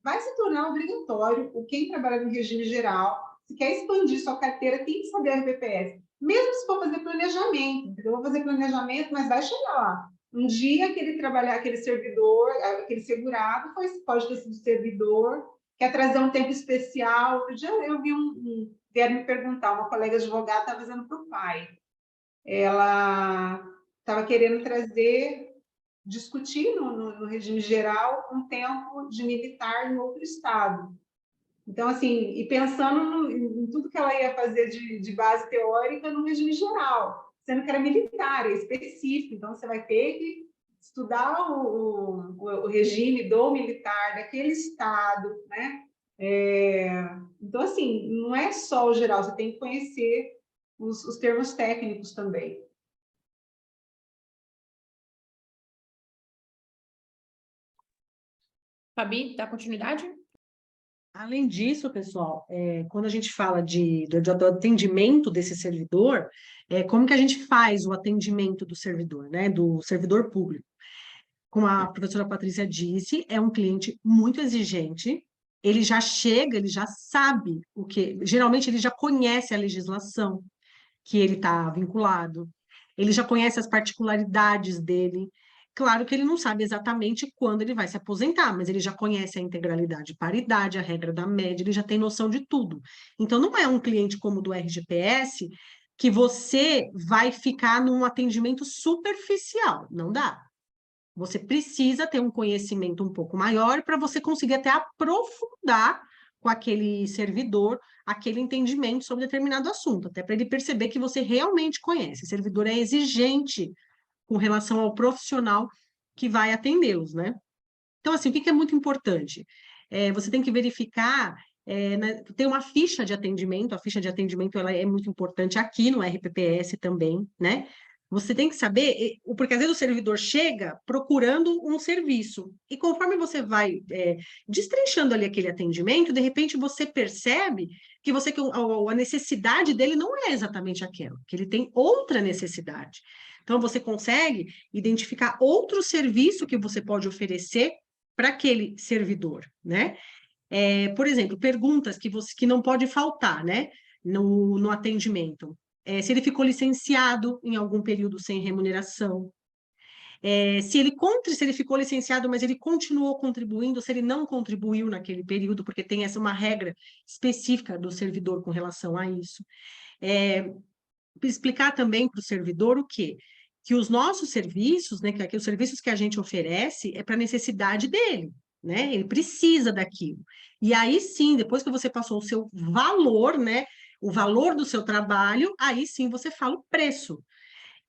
Speaker 3: vai se tornar obrigatório quem trabalha no regime geral, se quer expandir sua carteira, tem que saber RPPS, mesmo se for fazer planejamento, eu vou fazer planejamento, mas vai chegar lá. Um dia que ele trabalhar, aquele servidor, aquele segurado, pode ter sido servidor, quer trazer um tempo especial. Outro dia eu vi vieram me perguntar, uma colega advogada estava fazendo para o pai, ela estava querendo discutir no regime geral um tempo de militar em outro estado. Então, assim, e pensando em tudo que ela ia fazer de base teórica no regime geral, sendo que era militar, é específico, então você vai ter que estudar o regime do militar daquele estado, né? Então, assim, não é só o geral, você tem que conhecer os termos técnicos também.
Speaker 1: Fabi, dá continuidade?
Speaker 2: Além disso, pessoal, quando a gente fala do atendimento desse servidor, como que a gente faz o atendimento do servidor, né, do servidor público? Como a professora Patrícia disse, é um cliente muito exigente, ele já chega, ele já sabe geralmente ele já conhece a legislação que ele está vinculado, ele já conhece as particularidades dele. Claro que ele não sabe exatamente quando ele vai se aposentar, mas ele já conhece a integralidade, paridade, a regra da média, ele já tem noção de tudo. Então, não é um cliente como o do RGPS que você vai ficar num atendimento superficial, não dá. Você precisa ter um conhecimento um pouco maior para você conseguir até aprofundar com aquele servidor aquele entendimento sobre determinado assunto, até para ele perceber que você realmente conhece. O servidor é exigente com relação ao profissional que vai atendê-los, né? Então, assim, o que é muito importante? Você tem que verificar, tem uma ficha de atendimento, a ficha de atendimento ela é muito importante aqui no RPPS também, né? Você tem que saber, porque às vezes o servidor chega procurando um serviço, e conforme você vai destrinchando ali aquele atendimento, de repente você percebe que a necessidade dele não é exatamente aquela, que ele tem outra necessidade. Então, você consegue identificar outro serviço que você pode oferecer para aquele servidor, né? Por exemplo, perguntas que não pode faltar, né? No atendimento. Se ele ficou licenciado em algum período sem remuneração, se ele ficou licenciado, mas ele continuou contribuindo, se ele não contribuiu naquele período, porque tem uma regra específica do servidor com relação a isso. Explicar também para o servidor o quê? Que os nossos serviços, né, que os serviços que a gente oferece é para a necessidade dele, né? Ele precisa daquilo. E aí sim, depois que você passou o seu valor, né, o valor do seu trabalho, aí sim você fala o preço.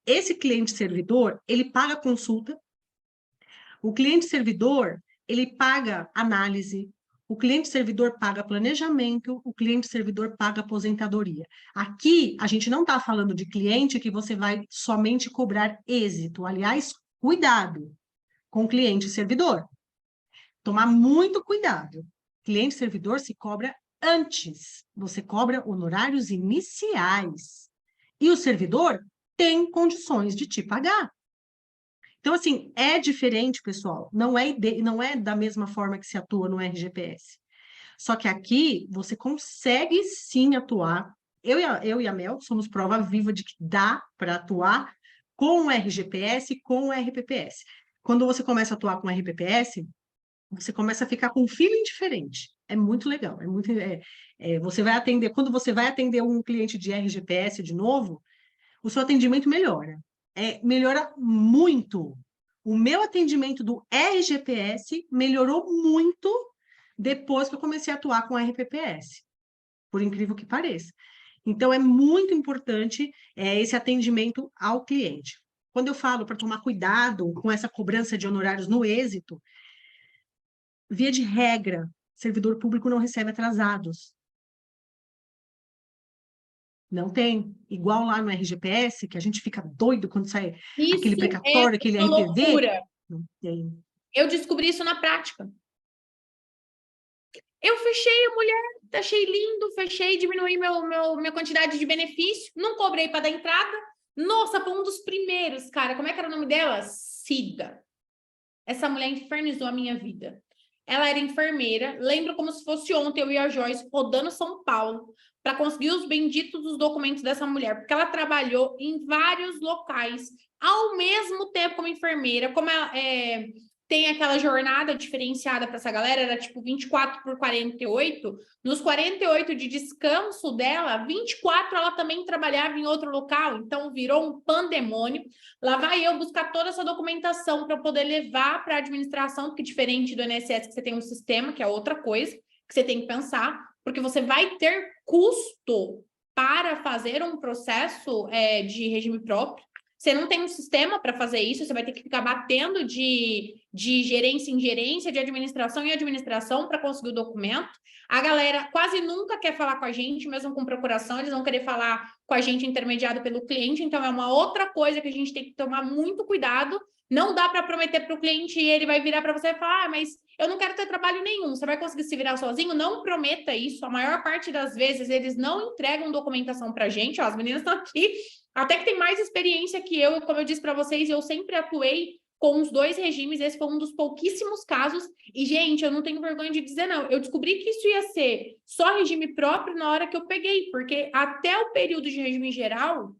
Speaker 2: Esse cliente servidor, ele paga consulta, o cliente servidor, ele paga análise, o cliente servidor paga planejamento, o cliente servidor paga aposentadoria. Aqui, a gente não está falando de cliente que você vai somente cobrar êxito. Aliás, cuidado com o cliente servidor. Tomar muito cuidado. Cliente servidor se cobra antes. Você cobra honorários iniciais. E o servidor tem condições de te pagar. Então, assim, é diferente, pessoal. Não é da mesma forma que se atua no RGPS. Só que aqui, você consegue sim atuar. Eu e a Mel somos prova viva de que dá para atuar com o RGPS e com o RPPS. Quando você começa a atuar com o RPPS, você começa a ficar com um feeling diferente. É muito legal. Você vai atender, quando você vai atender um cliente de RGPS de novo, o seu atendimento melhora. Melhora muito. O meu atendimento do RGPS melhorou muito depois que eu comecei a atuar com a RPPS, por incrível que pareça. Então, é muito importante esse atendimento ao cliente. Quando eu falo para tomar cuidado com essa cobrança de honorários no êxito, via de regra, servidor público não recebe atrasados. Não tem. Igual lá no RGPS, que a gente fica doido quando sai aquele precatório, aquele
Speaker 1: uma
Speaker 2: RPV.
Speaker 1: Loucura.
Speaker 2: Não tem.
Speaker 1: Eu descobri isso na prática. Eu fechei a mulher, achei lindo, fechei, diminuí minha quantidade de benefício, não cobrei para dar entrada. Nossa, foi um dos primeiros, cara. Como é que era o nome dela? Cida. Essa mulher infernizou a minha vida. Ela era enfermeira. Lembro como se fosse ontem, eu e a Joyce rodando São Paulo para conseguir os benditos dos documentos dessa mulher, porque ela trabalhou em vários locais ao mesmo tempo como enfermeira. Como ela tem aquela jornada diferenciada para essa galera, era tipo 24 por 48. Nos 48 de descanso dela, 24 ela também trabalhava em outro local, então virou um pandemônio. Lá vai eu buscar toda essa documentação para poder levar para a administração, porque diferente do INSS, que você tem um sistema, que é outra coisa, que você tem que pensar, porque você vai ter custo para fazer um processo de regime próprio. Você não tem um sistema para fazer isso, você vai ter que ficar batendo de gerência em gerência, de administração em administração para conseguir o documento. A galera quase nunca quer falar com a gente, mesmo com procuração, eles vão querer falar com a gente intermediado pelo cliente, então é uma outra coisa que a gente tem que tomar muito cuidado. Não dá para prometer para o cliente e ele vai virar para você e falar, mas eu não quero ter trabalho nenhum, você vai conseguir se virar sozinho? Não prometa isso, a maior parte das vezes eles não entregam documentação para a gente. Ó, as meninas estão aqui, até que tem mais experiência que eu, como eu disse para vocês, eu sempre atuei com os 2 regimes, esse foi um dos pouquíssimos casos, e gente, eu não tenho vergonha de dizer não, eu descobri que isso ia ser só regime próprio na hora que eu peguei, porque até o período de regime geral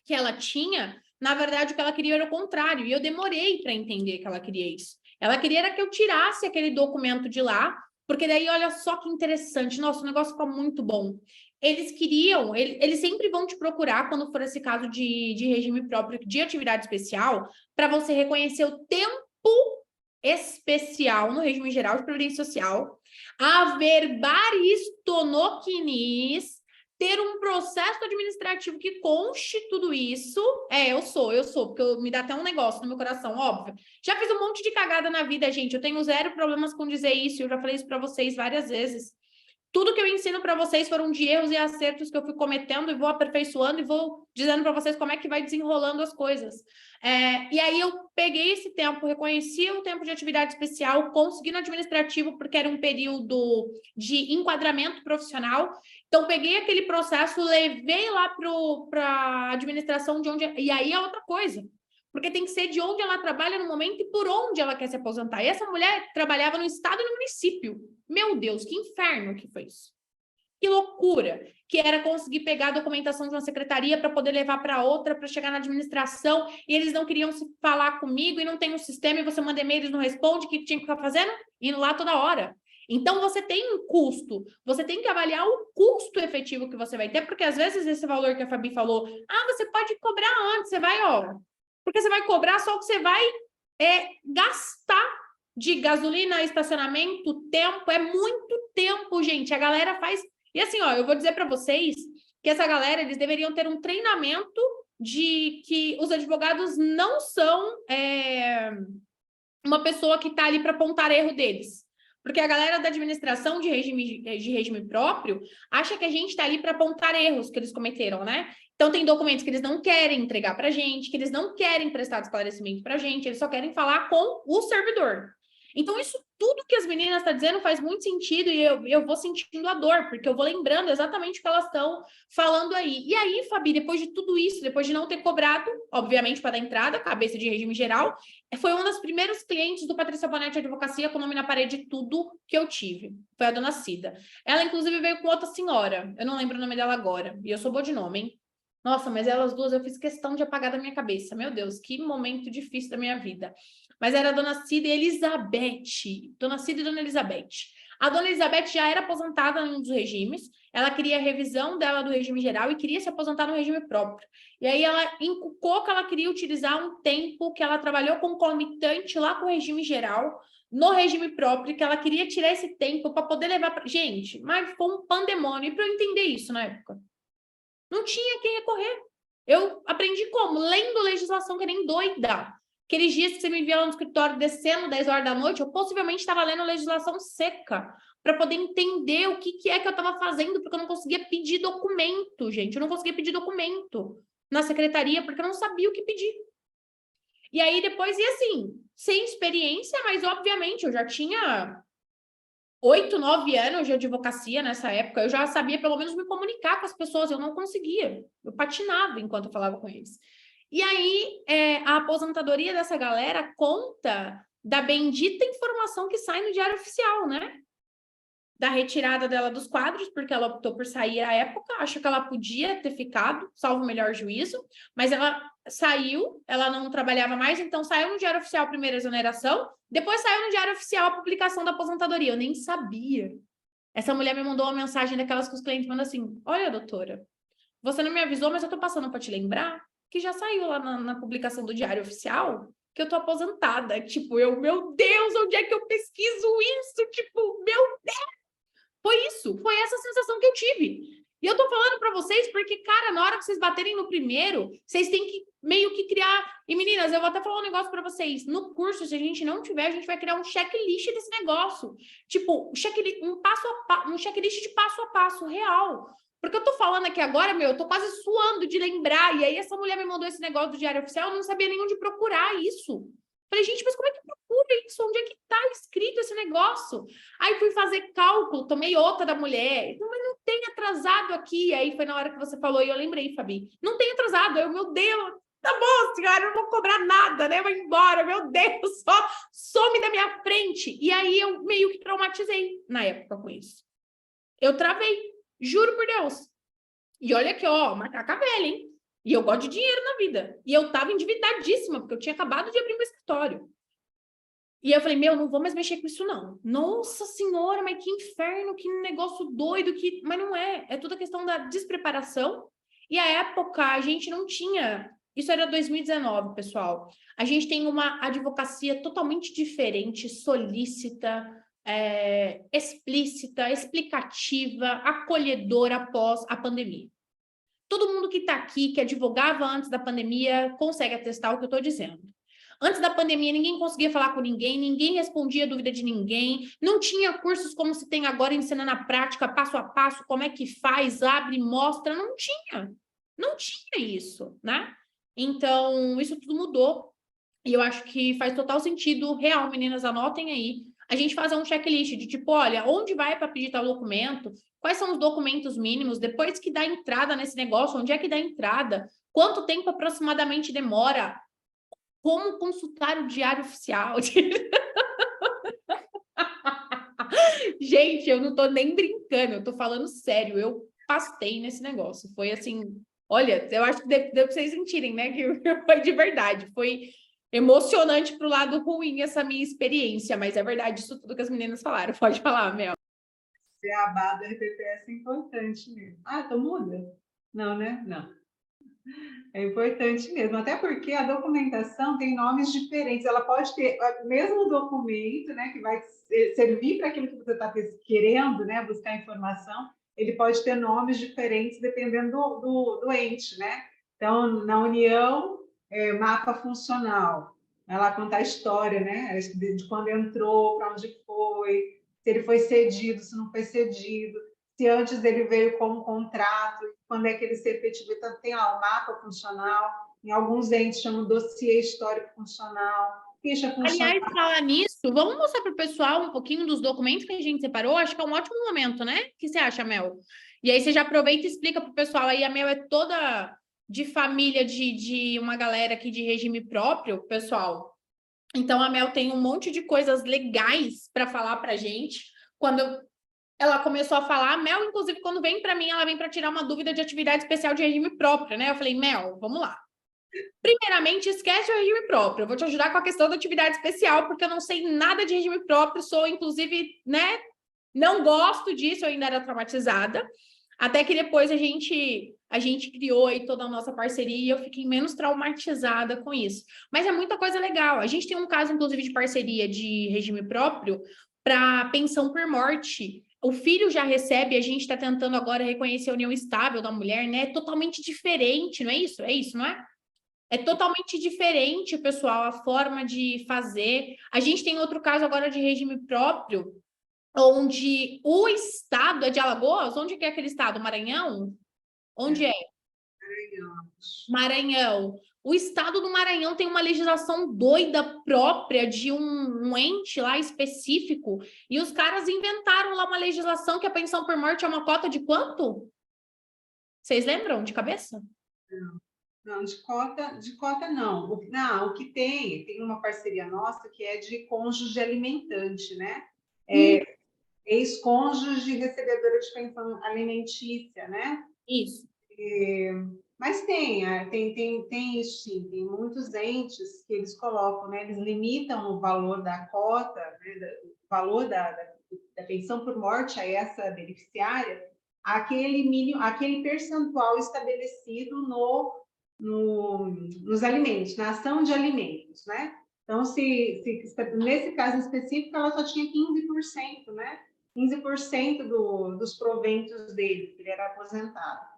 Speaker 1: que ela tinha, na verdade o que ela queria era o contrário, e eu demorei para entender que ela queria isso. Ela queria era que eu tirasse aquele documento de lá, porque daí olha só que interessante, nossa, o negócio ficou muito bom. Eles queriam, eles sempre vão te procurar quando for esse caso de regime próprio, de atividade especial, para você reconhecer o tempo especial no regime geral de previdência social, averbar isto no CNIS, ter um processo administrativo que conste tudo isso. Eu sou, porque me dá até um negócio no meu coração, óbvio. Já fiz um monte de cagada na vida, gente, eu tenho 0 problemas com dizer isso, eu já falei isso para vocês várias vezes. Tudo que eu ensino para vocês foram de erros e acertos que eu fui cometendo e vou aperfeiçoando e vou dizendo para vocês como é que vai desenrolando as coisas. E aí eu peguei esse tempo, reconheci o tempo de atividade especial, consegui no administrativo porque era um período de enquadramento profissional. Então peguei aquele processo, levei lá para a administração de onde... E aí é outra coisa. Porque tem que ser de onde ela trabalha no momento e por onde ela quer se aposentar. E essa mulher trabalhava no estado e no município. Meu Deus, que inferno que foi isso. Que loucura. Que era conseguir pegar a documentação de uma secretaria para poder levar para outra, para chegar na administração, e eles não queriam se falar comigo, e não tem um sistema, e você manda e-mail, eles não respondem, o que tinha que ficar fazendo? Indo lá toda hora. Então, você tem um custo, você tem que avaliar o custo efetivo que você vai ter, porque às vezes esse valor que a Fabi falou, você pode cobrar antes, você vai, porque você vai cobrar só o que você vai gastar de gasolina, estacionamento, tempo, é muito tempo, gente. A galera faz... E assim, eu vou dizer para vocês que essa galera, eles deveriam ter um treinamento de que os advogados não são uma pessoa que está ali para apontar erro deles. Porque a galera da administração de regime próprio acha que a gente está ali para apontar erros que eles cometeram, né? Então, tem documentos que eles não querem entregar para a gente, que eles não querem prestar esclarecimento para a gente, eles só querem falar com o servidor. Então, isso tudo que as meninas estão dizendo faz muito sentido e eu vou sentindo a dor, porque eu vou lembrando exatamente o que elas estão falando aí. E aí, Fabi, depois de tudo isso, depois de não ter cobrado, obviamente, para dar entrada, cabeça de regime geral, foi um dos primeiros clientes do Patrícia Bonetti Advocacia com o nome na parede, tudo que eu tive. Foi a dona Cida. Ela, inclusive, veio com outra senhora. Eu não lembro o nome dela agora. E eu sou boa de nome, hein? Nossa, mas elas duas eu fiz questão de apagar da minha cabeça. Meu Deus, que momento difícil da minha vida. Mas era a dona Cida e Elizabeth. Dona Cida e dona Elizabeth. A dona Elizabeth já era aposentada em um dos regimes, ela queria a revisão dela do regime geral e queria se aposentar no regime próprio. E aí ela inculcou que ela queria utilizar um tempo que ela trabalhou concomitante lá com o regime geral, no regime próprio, que ela queria tirar esse tempo para poder levar para... Gente, mas foi um pandemônio. E para eu entender isso na época, não tinha quem recorrer. Eu aprendi como? Lendo legislação que nem doida. Aqueles dias que você me via lá no escritório descendo 10 horas da noite, eu possivelmente estava lendo legislação seca para poder entender o que é que eu estava fazendo, porque eu não conseguia pedir documento, gente. Eu não conseguia pedir documento na secretaria, porque eu não sabia o que pedir. E aí depois, e assim, sem experiência, mas obviamente eu já tinha 8, 9 anos de advocacia nessa época, eu já sabia pelo menos me comunicar com as pessoas, eu não conseguia, eu patinava enquanto eu falava com eles. E aí, a aposentadoria dessa galera conta da bendita informação que sai no Diário Oficial, né? Da retirada dela dos quadros, porque ela optou por sair à época, acho que ela podia ter ficado, salvo o melhor juízo, mas ela saiu, ela não trabalhava mais, então saiu no Diário Oficial a primeira exoneração, depois saiu no Diário Oficial a publicação da aposentadoria, eu nem sabia. Essa mulher me mandou uma mensagem daquelas que os clientes mandam assim, olha, doutora, você não me avisou, mas eu tô passando para te lembrar que já saiu lá na publicação do Diário Oficial que eu tô aposentada. Tipo, meu Deus, onde é que eu pesquiso isso? Tipo, meu Deus! Foi isso, foi essa sensação que eu tive. E eu tô falando para vocês porque, cara, na hora que vocês baterem no primeiro, vocês têm que meio que criar... E, meninas, eu vou até falar um negócio para vocês. No curso, se a gente não tiver, a gente vai criar um checklist desse negócio. Tipo, um checklist de passo a passo, real. Porque eu tô falando aqui agora, eu tô quase suando de lembrar. E aí essa mulher me mandou esse negócio do Diário Oficial, eu não sabia nem onde procurar isso. Falei, gente, mas como é que procura isso? Onde é que tá escrito esse negócio? Aí fui fazer cálculo, tomei outra da mulher. Mas não tem atrasado aqui. Aí foi na hora que você falou e eu lembrei, Fabi. Não tem atrasado. Eu, meu Deus, tá bom, senhora, eu não vou cobrar nada, né? Vai embora, meu Deus, só some da minha frente. E aí eu meio que traumatizei na época com isso. Eu travei, juro por Deus. E olha aqui, ó, macaca velha, hein? E eu gosto de dinheiro na vida. E eu tava endividadíssima, porque eu tinha acabado de abrir meu escritório. E eu falei, não vou mais mexer com isso, não. Nossa senhora, mas que inferno, que negócio doido, que... Mas não é. É toda questão da despreparação. E a época, a gente não tinha... Isso era 2019, pessoal. A gente tem uma advocacia totalmente diferente, solícita, explícita, explicativa, acolhedora após a pandemia. Todo mundo que está aqui, que advogava antes da pandemia, consegue atestar o que eu estou dizendo. Antes da pandemia, ninguém conseguia falar com ninguém respondia a dúvida de ninguém, não tinha cursos como se tem agora, ensinando na prática, passo a passo, como é que faz, abre, mostra, não tinha isso, né? Então, isso tudo mudou, e eu acho que faz total sentido, real, meninas, anotem aí, a gente fazer um checklist de tipo, olha, onde vai para pedir tal documento, quais são os documentos mínimos, depois que dá entrada nesse negócio, onde é que dá entrada, quanto tempo aproximadamente demora, como consultar o Diário Oficial. Gente, eu não tô nem brincando, eu tô falando sério, eu pastei nesse negócio, foi assim, olha, eu acho que deu pra vocês sentirem, né, que foi de verdade, foi emocionante pro lado ruim essa minha experiência, mas é verdade isso tudo que as meninas falaram, pode falar, Mel.
Speaker 3: A aba da RPPS é importante mesmo. Ah, tô muda? Não, né? Não. É importante mesmo, até porque a documentação tem nomes diferentes. Ela pode ter o mesmo documento, né, que vai servir para aquilo que você está querendo, né, buscar informação. Ele pode ter nomes diferentes dependendo do ente, né? Então, na União, mapa funcional. Ela conta a história, né, de quando entrou, para onde foi, se ele foi cedido, se não foi cedido, se antes ele veio com um contrato, quando é que ele se efetivou. Então, tem lá o mapa funcional, em alguns entes chamam dossiê histórico funcional, ficha funcional.
Speaker 1: Aliás, falar nisso, vamos mostrar para o pessoal um pouquinho dos documentos que a gente separou? Acho que é um ótimo momento, né? O que você acha, Mel? E aí você já aproveita e explica para o pessoal. Aí a Mel é toda de família de uma galera aqui de regime próprio, pessoal. Então, a Mel tem um monte de coisas legais para falar para a gente. Quando ela começou a falar, a Mel, inclusive, quando vem para mim, ela vem para tirar uma dúvida de atividade especial de regime próprio, né? Eu falei, Mel, vamos lá. Primeiramente, esquece o regime próprio. Eu vou te ajudar com a questão da atividade especial, porque eu não sei nada de regime próprio, sou, inclusive, né, Não gosto disso, eu ainda era traumatizada. Até que depois a gente criou aí toda a nossa parceria e eu fiquei menos traumatizada com isso. Mas é muita coisa legal. A gente tem um caso, inclusive, de parceria de regime próprio para pensão por morte. O filho já recebe, a gente está tentando agora reconhecer a união estável da mulher, né? É totalmente diferente, não é isso? É isso, não é? É totalmente diferente, pessoal, a forma de fazer. A gente tem outro caso agora de regime próprio, onde o estado é de Alagoas. Onde que é aquele estado? Maranhão? Onde é? Maranhão. O estado do Maranhão tem uma legislação doida própria de um ente lá específico, e os caras inventaram lá uma legislação que a pensão por morte é uma cota de quanto? Vocês lembram de cabeça?
Speaker 3: Não, de cota não. O que tem uma parceria nossa que é de cônjuge alimentante, né? Ex-cônjuge recebedora de pensão alimentícia, né?
Speaker 1: Isso.
Speaker 3: Mas tem isso sim, tem muitos entes que eles colocam, né? Eles limitam o valor da cota, né? O valor da pensão por morte a essa beneficiária, aquele mínimo, aquele percentual estabelecido nos alimentos, na ação de alimentos, né? Então, nesse caso específico, ela só tinha 15%, né? 15% dos proventos dele, que ele era aposentado.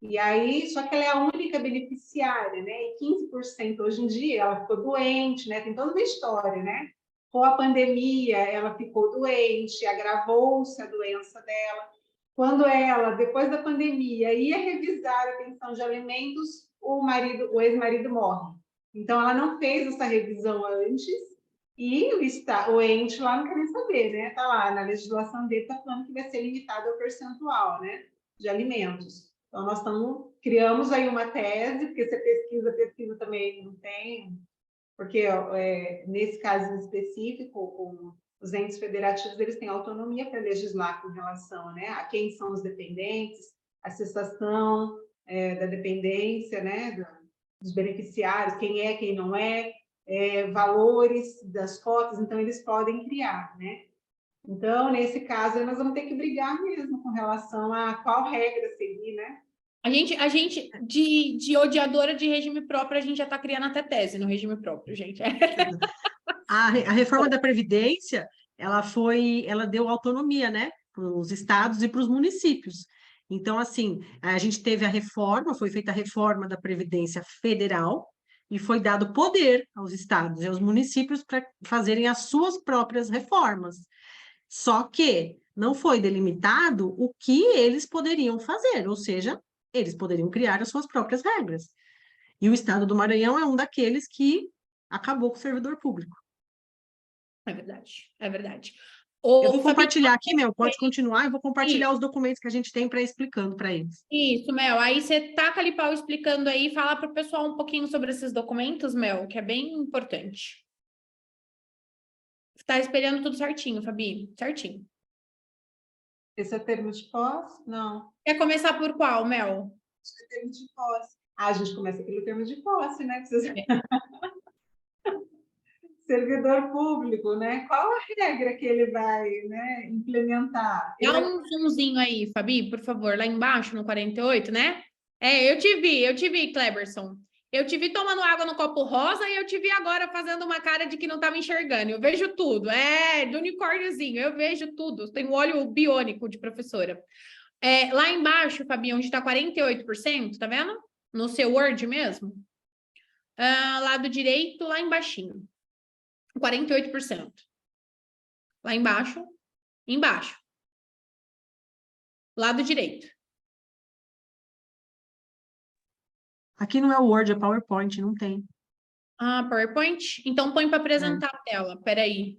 Speaker 3: E aí, só que ela é a única beneficiária, né? E 15% hoje em dia, ela ficou doente, né? Tem toda uma história, né? Com a pandemia, ela ficou doente, agravou-se a doença dela. Quando ela, depois da pandemia, ia revisar a pensão de alimentos, o ex-marido morre. Então, ela não fez essa revisão antes e o ente lá não quer nem saber, né? Está lá, na legislação dele está falando que vai ser limitado ao percentual, né? De alimentos. Então, nós criamos aí uma tese, porque você pesquisa também não tem, porque nesse caso específico, os entes federativos eles têm autonomia para legislar com relação, né, a quem são os dependentes, a cessação da dependência, né, dos beneficiários, quem não é, valores das cotas, então eles podem criar, né? Então, nesse caso, nós vamos ter que brigar mesmo com relação a qual regra seguir, né?
Speaker 1: A gente de odiadora de regime próprio, a gente já está criando até tese no regime próprio, gente.
Speaker 2: A reforma da Previdência, ela deu autonomia, né, para os estados e para os municípios. Então, assim, a gente teve foi feita a reforma da Previdência Federal e foi dado poder aos estados e aos municípios para fazerem as suas próprias reformas. Só que não foi delimitado o que eles poderiam fazer, ou seja, eles poderiam criar as suas próprias regras. E o estado do Maranhão é um daqueles que acabou com o servidor público.
Speaker 1: É verdade, é verdade.
Speaker 2: Eu vou compartilhar aqui, Mel, pode continuar, eu vou compartilhar os documentos que a gente tem para explicando para eles.
Speaker 1: Isso, Mel, aí você taca ali pau explicando aí, fala para o pessoal um pouquinho sobre esses documentos, Mel, que é bem importante. Tá espelhando tudo certinho, Fabi, certinho.
Speaker 3: Esse é termo de posse? Não.
Speaker 1: Quer começar por qual, Mel?
Speaker 3: Esse é termo de posse. A gente começa pelo termo de posse, né? Servidor público, né? Qual a regra que ele vai, né, implementar?
Speaker 1: Dá um zoomzinho aí, Fabi, por favor, lá embaixo no 48, né? Eu te vi, Cleberson. Eu te vi tomando água no copo rosa e eu te vi agora fazendo uma cara de que não estava enxergando. Eu vejo tudo. Do unicórniozinho, eu vejo tudo. Tenho olho biônico de professora. Lá embaixo, Fabi, onde está 48%, tá vendo? No seu Word mesmo. Lado direito, lá embaixinho. 48%. Lá embaixo. Embaixo. Lado direito.
Speaker 2: Aqui não é o Word, é PowerPoint, não tem.
Speaker 1: PowerPoint? Então põe para apresentar a tela. Peraí.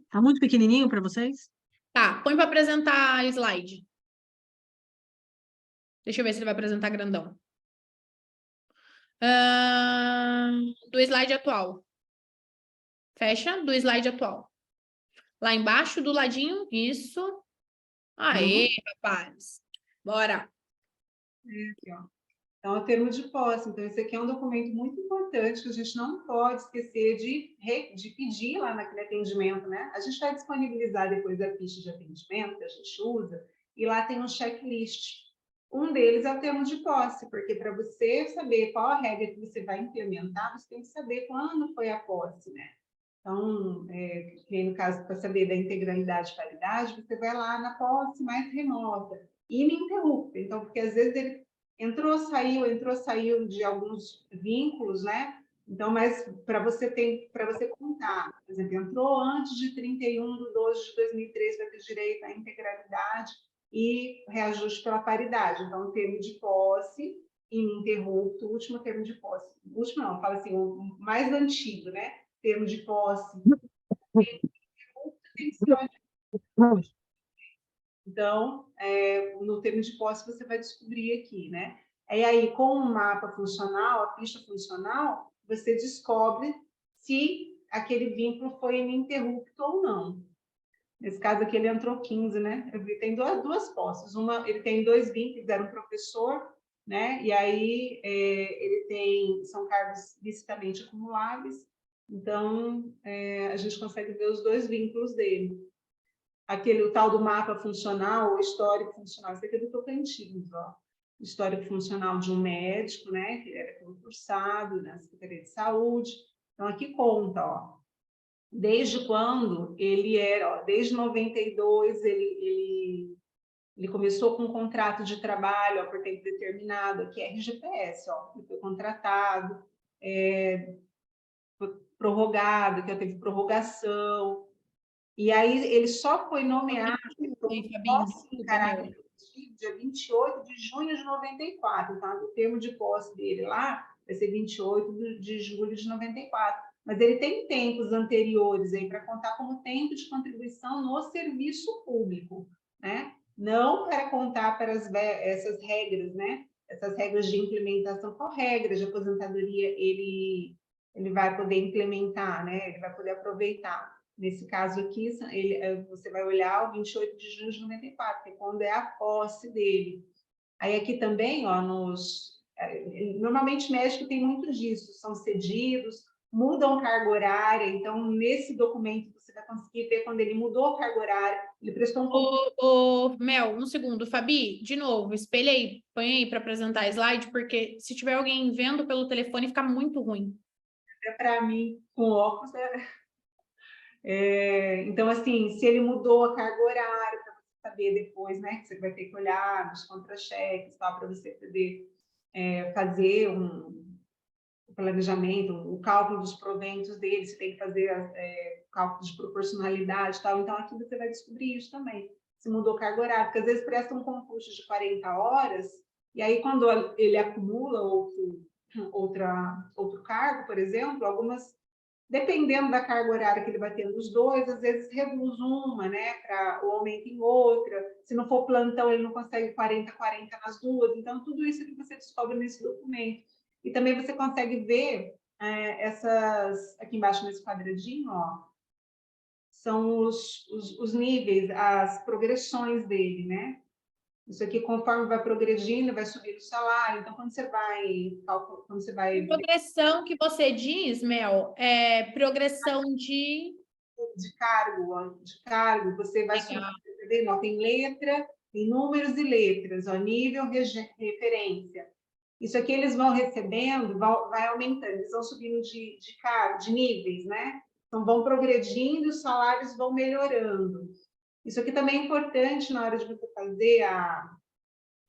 Speaker 2: Tá muito pequenininho para vocês?
Speaker 1: Tá, põe para apresentar a slide. Deixa eu ver se ele vai apresentar grandão. Do slide atual. Fecha, do slide atual. Lá embaixo, do ladinho, isso. Aê, rapaz. Bora.
Speaker 3: Aqui, ó. Então, é o termo de posse. Então, esse aqui é um documento muito importante que a gente não pode esquecer de pedir lá naquele atendimento, né? A gente vai disponibilizar depois a ficha de atendimento que a gente usa, e lá tem um checklist. Um deles é o termo de posse, porque para você saber qual a regra que você vai implementar, você tem que saber quando foi a posse, né? Então, no caso, para saber da integralidade e paridade, você vai lá na posse mais remota, ininterrupta. Então, porque às vezes ele entrou, saiu de alguns vínculos, né? Então, mas para você contar, por exemplo, entrou antes de 31/12/2003, vai ter direito à integralidade e reajuste pela paridade. Então, o termo de posse ininterrupto, o último termo de posse, o último não, fala assim, o mais antigo, né? Termo de posse, tem que ser. Então, no termo de posse, você vai descobrir aqui, né? E aí, com o mapa funcional, a ficha funcional, você descobre se aquele vínculo foi ininterrupto ou não. Nesse caso aqui, ele entrou 15, né? Ele tem duas posses. Uma, ele tem 2 vínculos, era um professor, né? E aí, são cargos licitamente acumuláveis. Então, a gente consegue ver os 2 vínculos dele. O tal do mapa funcional, o histórico funcional, isso aqui é do Tocantins, ó. Histórico funcional de um médico, né, que era concursado na Secretaria de Saúde. Então, aqui conta, ó, desde quando ele era, ó, desde 92, ele começou com um contrato de trabalho, ó, por tempo determinado, aqui é RGPS, ó, ele foi contratado, foi prorrogado, que teve prorrogação. E aí ele só foi nomeado em caráter efetivo dia 28 de junho de 94, tá? O termo de posse dele lá vai ser 28 de julho de 94. Mas ele tem tempos anteriores aí para contar como tempo de contribuição no serviço público, né? Não para contar para essas regras, né? Essas regras de implementação, qual regra de aposentadoria ele vai poder implementar, né? Ele vai poder aproveitar. Nesse caso aqui, você vai olhar o 28 de junho de 94, que é quando é a posse dele. Aí aqui também, ó, normalmente médico tem muito disso, são cedidos, mudam carga horária, então nesse documento você vai conseguir ver quando ele mudou a carga horária, ele prestou um...
Speaker 1: Mel, um segundo. Fabi, de novo, espelha aí, põe aí para apresentar a slide, porque se tiver alguém vendo pelo telefone, fica muito ruim.
Speaker 3: Para mim, com óculos, então, assim, se ele mudou a carga horária, para você saber depois, né, que você vai ter que olhar nos contra-cheques, tal, para você poder fazer um planejamento, o cálculo dos proventos dele, você tem que fazer o cálculo de proporcionalidade, tal. Então, aqui você vai descobrir isso também, se mudou a carga horária, porque às vezes presta um concurso de 40 horas, e aí quando ele acumula outro cargo, por exemplo, dependendo da carga horária que ele vai ter nos 2, às vezes reduz uma, né, ou aumenta em outra. Se não for plantão, ele não consegue 40 nas 2. Então, tudo isso que você descobre nesse documento. E também você consegue ver aqui embaixo nesse quadradinho, ó, são os níveis, as progressões dele, né? Isso aqui, conforme vai progredindo, vai subir o salário. Então, quando você vai...
Speaker 1: A progressão que você diz, Mel, é progressão de
Speaker 3: cargo, ó, você vai subir, ó, tem letra, tem números e letras, ó, nível, referência. Isso aqui eles vão recebendo, vai aumentando, eles vão subindo de cargo, de níveis, né? Então, vão progredindo, os salários vão melhorando. Isso aqui também é importante na hora de você fazer a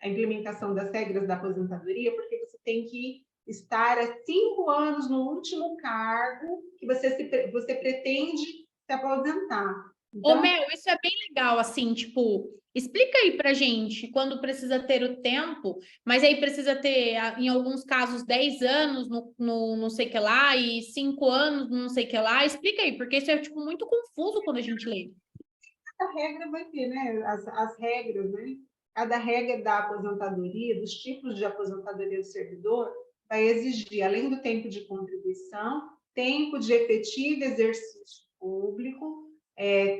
Speaker 3: implementação das regras da aposentadoria, porque você tem que estar há 5 anos no último cargo que você pretende se aposentar.
Speaker 1: Então... Ô, Mel, isso é bem legal, assim, tipo, explica aí pra gente quando precisa ter o tempo, mas aí precisa ter, em alguns casos, 10 anos no não sei o que lá e 5 anos no não sei o que lá. Explica aí, porque isso é, tipo, muito confuso quando a gente lê.
Speaker 3: Cada regra vai ter, né? As regras, né? Cada regra da aposentadoria, dos tipos de aposentadoria do servidor, vai exigir, além do tempo de contribuição, tempo de efetivo exercício público,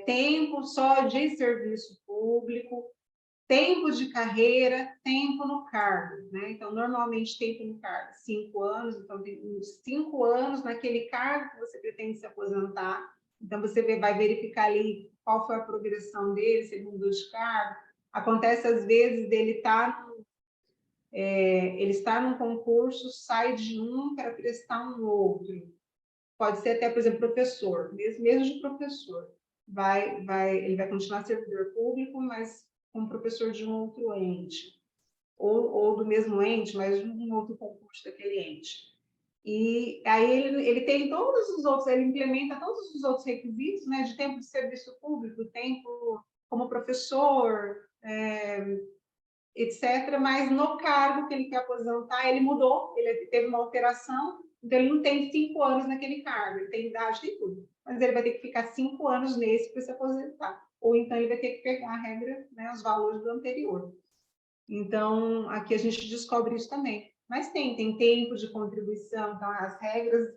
Speaker 3: tempo só de serviço público, Tempo de carreira, tempo no cargo, né? Então, normalmente, tempo no cargo, 5 anos. Então, tem uns 5 anos naquele cargo que você pretende se aposentar. Então, você vai verificar ali qual foi a progressão dele, se ele mudou de cargo. Acontece, às vezes, dele ele está num concurso, sai de um para prestar um outro. Pode ser até, por exemplo, professor, mesmo de professor. Ele vai continuar servidor público, mas como professor de um outro ente. Ou do mesmo ente, mas de um outro concurso daquele ente. E aí ele tem todos os outros, ele implementa todos os outros requisitos, né, de tempo de serviço público, tempo como professor, etc. Mas no cargo que ele quer aposentar, ele mudou, ele teve uma alteração, então ele não tem 5 anos naquele cargo, ele tem idade, tem tudo. Mas ele vai ter que ficar 5 anos nesse para se aposentar. Ou então ele vai ter que pegar a regra, né, os valores do anterior. Então, aqui a gente descobre isso também. Mas tem tempo de contribuição, então as regras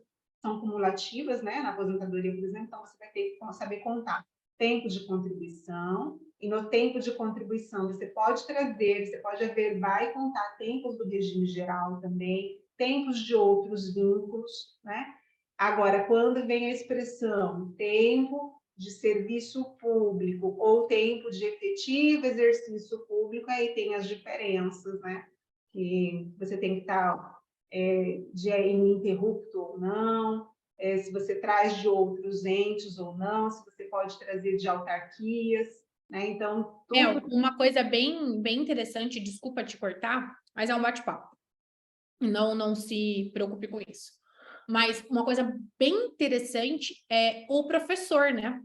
Speaker 3: são cumulativas, né? Na aposentadoria, por exemplo, então você vai ter que saber contar tempo de contribuição, e no tempo de contribuição você pode trazer, você pode averbar e contar tempos do regime geral também, tempos de outros vínculos, né? Agora, quando vem a expressão tempo de serviço público ou tempo de efetivo exercício público, aí tem as diferenças, né? Que você tem que estar ininterrupto ou não, se você traz de outros entes ou não, se você pode trazer de autarquias, né? Então, tudo...
Speaker 1: Uma coisa bem interessante, desculpa te cortar, mas é um bate-papo. Não se preocupe com isso. Mas uma coisa bem interessante é o professor, né?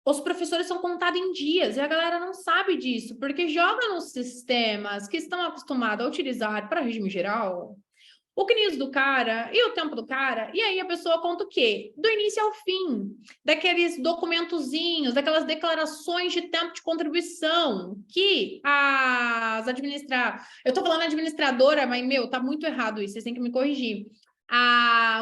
Speaker 1: Os professores são contados em dias e a galera não sabe disso, porque joga nos sistemas que estão acostumados a utilizar para regime geral o CNIS do cara e o tempo do cara, e aí a pessoa conta o quê? Do início ao fim, daqueles documentozinhos, daquelas declarações de tempo de contribuição que as eu tô falando administradora, mas, tá muito errado isso, vocês têm que me corrigir.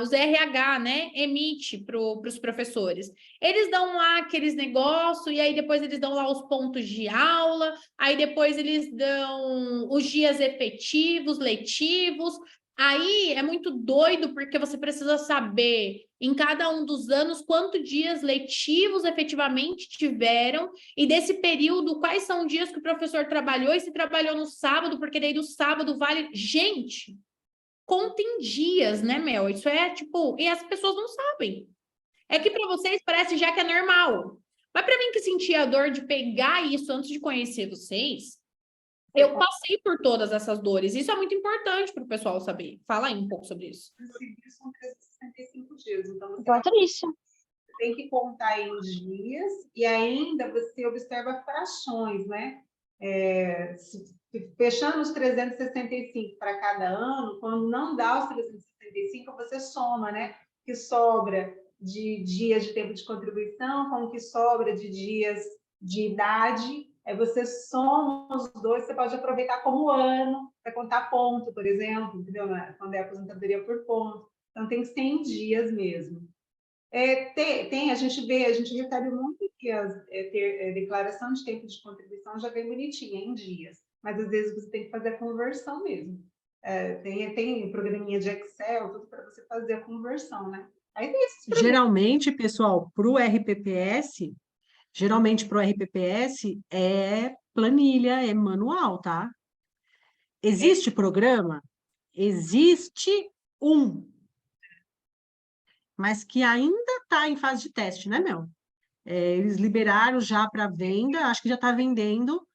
Speaker 1: Os RH, né, emite para os professores. Eles dão lá aqueles negócios, e aí depois eles dão lá os pontos de aula, aí depois eles dão os dias efetivos, letivos. Aí é muito doido, porque você precisa saber em cada um dos anos quantos dias letivos efetivamente tiveram, e desse período, quais são os dias que o professor trabalhou, e se trabalhou no sábado, porque daí do sábado vale... Gente, conta em dias, né, Mel? Isso é tipo... E as pessoas não sabem. É que para vocês parece já que é normal. Mas para mim que sentia a dor de pegar isso antes de conhecer vocês... Eu passei por todas essas dores. Isso é muito importante para o pessoal saber. Fala aí um pouco sobre isso.
Speaker 3: São 365 dias. Então,
Speaker 5: Você
Speaker 3: tem que contar em dias e ainda você observa frações, né? Fechando os 365 para cada ano, quando não dá os 365, você soma, né? Que sobra de dias de tempo de contribuição com o que sobra de dias de idade. Aí você soma os dois, você pode aproveitar como ano para contar ponto, por exemplo, entendeu? Quando é aposentadoria por ponto. Então, tem 100 dias mesmo. A gente recebe muito que a declaração de tempo de contribuição já vem bonitinha, em dias, mas às vezes você tem que fazer a conversão mesmo. Tem programinha de Excel, tudo para você fazer a conversão, né? Aí tem esses
Speaker 2: Geralmente, pessoal, para o RPPS, é planilha, é manual, tá? Existe programa? Existe mas que ainda está em fase de teste, né, Mel? Eles liberaram já para venda, acho que já está vendendo.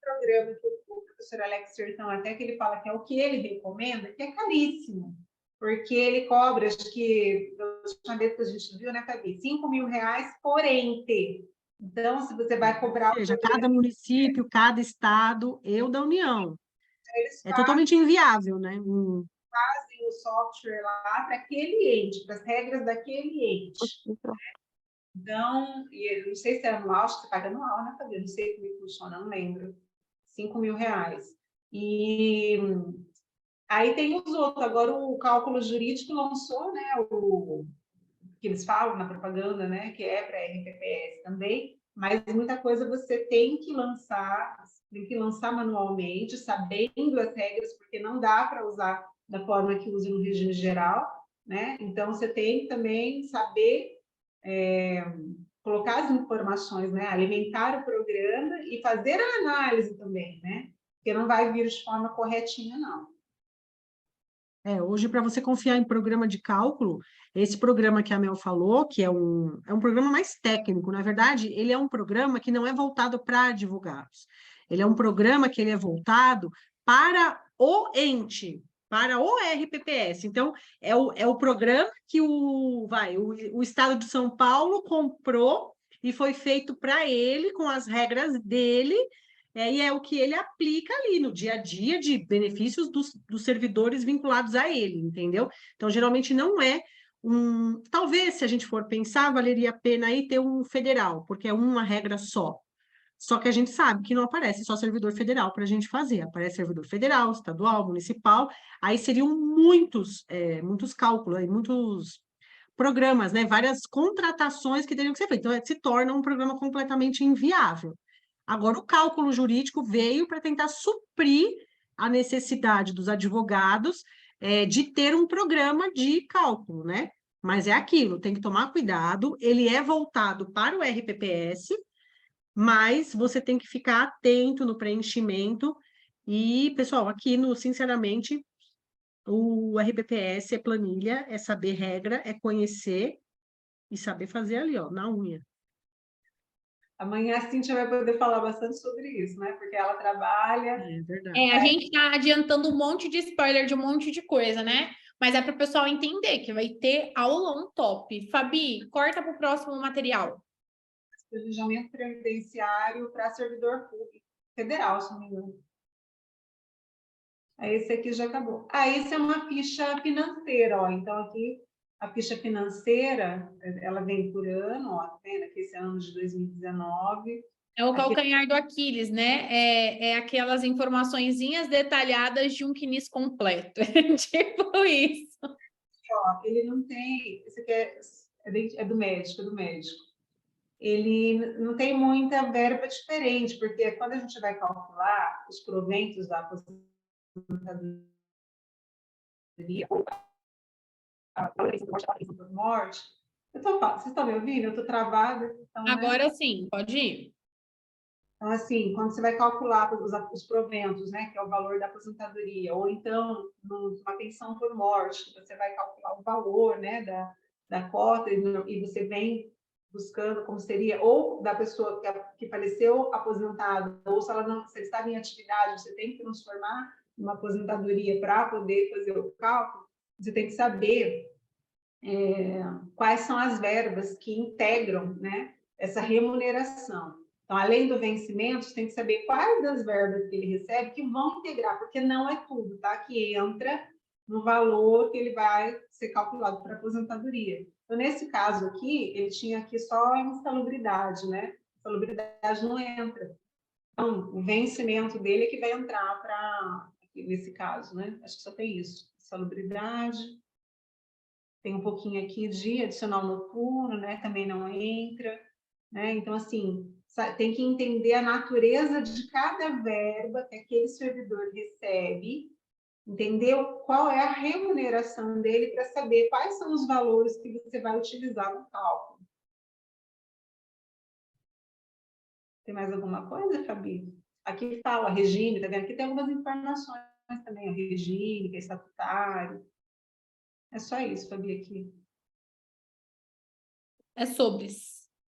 Speaker 3: Programa que o professor Alex Sertão, até que ele fala que é o que ele recomenda, que é caríssimo, porque ele cobra, acho que, da última vez que a gente viu, né, Fabi, R$5.000 por ente. Então, se você vai cobrar...
Speaker 2: Ou seja, cada município, cada estado, da União. É totalmente inviável, né?
Speaker 3: Fazem o software lá para aquele ente, para as regras daquele ente. Então, eu não sei se é anual, acho que você paga anual, né, Fabi? Não sei como funciona, não lembro. R$5.000. E aí tem os outros. Agora, o cálculo jurídico lançou, né, o que eles falam na propaganda, né, que é para RPPS também, mas muita coisa você tem que lançar, tem que lançar manualmente, sabendo as regras, porque não dá para usar da forma que usa no regime geral, né? Então, você tem que também saber colocar as informações, né? Alimentar o programa e fazer a análise também, né? Porque não vai vir de forma corretinha, não.
Speaker 2: Hoje, para você confiar em programa de cálculo, esse programa que a Mel falou, que é um programa mais técnico, na verdade, ele é um programa que não é voltado para advogados. Ele é um programa que ele é voltado para o ente, para o RPPS. Então, é o programa que o Estado de São Paulo comprou e foi feito para ele, com as regras dele, e é o que ele aplica ali no dia a dia de benefícios dos servidores vinculados a ele, entendeu? Então, geralmente não é talvez, se a gente for pensar, valeria a pena aí ter um federal, porque é uma regra só. Só que a gente sabe que não aparece só servidor federal para a gente fazer, aparece servidor federal, estadual, municipal, aí seriam muitos cálculos, muitos programas, né? Várias contratações que teriam que ser feitas. Então, se torna um programa completamente inviável. Agora, o cálculo jurídico veio para tentar suprir a necessidade dos advogados de ter um programa de cálculo, né? Mas é aquilo, tem que tomar cuidado, ele é voltado para o RPPS, mas você tem que ficar atento no preenchimento. E, pessoal, aqui, sinceramente, o RPPS é planilha, é saber regra, é conhecer e saber fazer ali, ó, na unha.
Speaker 3: Amanhã a Cíntia vai poder falar bastante sobre isso, né? Porque ela trabalha.
Speaker 2: É verdade.
Speaker 1: A gente está adiantando um monte de spoiler de um monte de coisa, né? Mas é para o pessoal entender que vai ter aulão top. Fabi, corta para o próximo material.
Speaker 3: Planejamento previdenciário para servidor público federal, se não me engano. Esse aqui já acabou. Esse é uma ficha financeira, ó. Então, aqui, a ficha financeira, ela vem por ano, ó, tá vendo? Aqui esse ano de 2019.
Speaker 1: É o calcanhar do Aquiles, né? É aquelas informaçõezinhas detalhadas de um quinis completo. Tipo isso.
Speaker 3: Ó, ele não tem... Esse aqui é do médico, Ele não tem muita verba diferente, porque quando a gente vai calcular os proventos da aposentadoria, por morte, vocês estão me ouvindo? Eu estou travada. Então,
Speaker 1: Agora
Speaker 3: né?
Speaker 1: sim, pode ir.
Speaker 3: Então, assim, quando você vai calcular os proventos, né, que é o valor da aposentadoria, ou então uma pensão por morte, você vai calcular o valor, né, da cota e você vem buscando como seria, ou da pessoa que faleceu aposentada, ou se se ele estava em atividade, você tem que transformar uma aposentadoria para poder fazer o cálculo, você tem que saber quais são as verbas que integram, né, essa remuneração. Então, além do vencimento, você tem que saber quais das verbas que ele recebe que vão integrar, porque não é tudo, tá? Que entra no valor que ele vai ser calculado para aposentadoria. Então, nesse caso aqui, ele tinha aqui só a insalubridade, né? Insalubridade não entra. Então, o vencimento dele é que vai entrar para, nesse caso, né? Acho que só tem isso. Insalubridade. Tem um pouquinho aqui de adicional noturno, né? Também não entra, né? Então, assim, tem que entender a natureza de cada verba que aquele servidor recebe, entender qual é a remuneração dele para saber quais são os valores que você vai utilizar no cálculo. Tem mais alguma coisa, Fabi? Aqui fala regime, tá vendo? Aqui tem algumas informações também, o regime, que é estatutário. É só isso, Fabi, aqui.
Speaker 1: É sobre.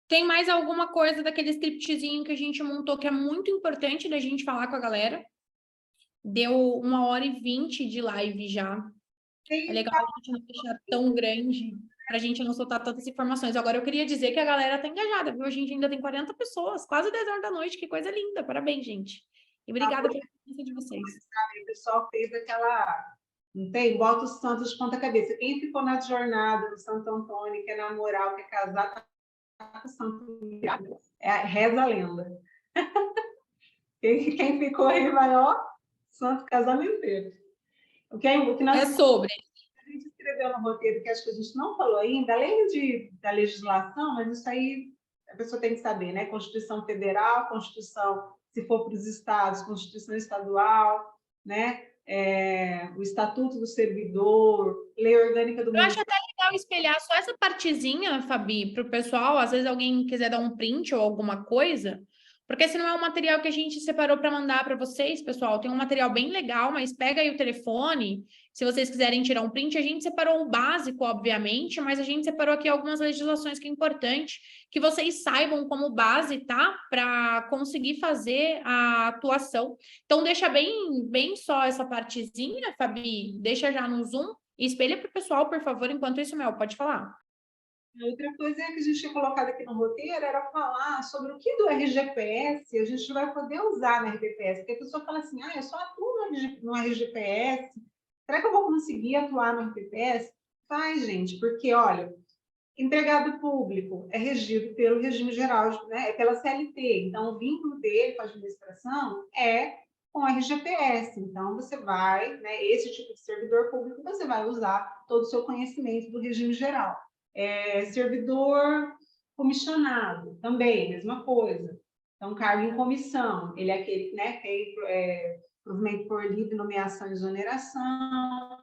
Speaker 1: Tem mais alguma coisa daquele scriptzinho que a gente montou que é muito importante da gente falar com a galera? Deu 1h20 de live já. É legal a gente não deixar tão grande para a gente não soltar tantas informações. Agora, eu queria dizer que a galera está engajada, viu? A gente ainda tem 40 pessoas, quase 10 horas da noite. Que coisa linda. Parabéns, gente. E obrigada pela presença de vocês.
Speaker 3: O pessoal fez aquela... Não tem? Bota os santos de ponta cabeça. Quem ficou na jornada do Santo Antônio, quer namorar, quer casar, tá com o Santo. Reza a lenda. Quem ficou aí vai, ó, santo casamenteiro. O que nós...
Speaker 1: É sobre.
Speaker 3: A gente escreveu no roteiro, que acho que a gente não falou ainda, além da legislação, mas isso aí a pessoa tem que saber, né? Constituição Federal, Constituição se for para os estados, Constituição Estadual, né? O Estatuto do Servidor, Lei Orgânica do
Speaker 1: Eu acho
Speaker 3: Município.
Speaker 1: até legal espelhar só essa partezinha, Fabi, para o pessoal. Às vezes alguém quiser dar um print ou alguma coisa, porque esse não é um material que a gente separou para mandar para vocês, pessoal. Tem um material bem legal, mas pega aí o telefone. Se vocês quiserem tirar um print, a gente separou o básico, obviamente, mas a gente separou aqui algumas legislações que é importante que vocês saibam como base, tá? Para conseguir fazer a atuação. Então, deixa bem só essa partezinha, Fabi, deixa já no Zoom. E espelha para o pessoal, por favor, enquanto isso, Mel, pode falar.
Speaker 3: Outra coisa que a gente tinha colocado aqui no roteiro era falar sobre o que do RGPS a gente vai poder usar no RGPS, porque a pessoa fala assim, eu só atuo no RGPS, será que eu vou conseguir atuar no RGPS? Faz, gente, porque, olha, empregado público é regido pelo regime geral, né, é pela CLT, então o vínculo dele com a administração é com a RGPS, então você vai, né, esse tipo de servidor público, você vai usar todo o seu conhecimento do regime geral. Servidor comissionado, também, mesma coisa. Então, cargo em comissão, ele é aquele, né, tem provimento por livre, nomeação e exoneração,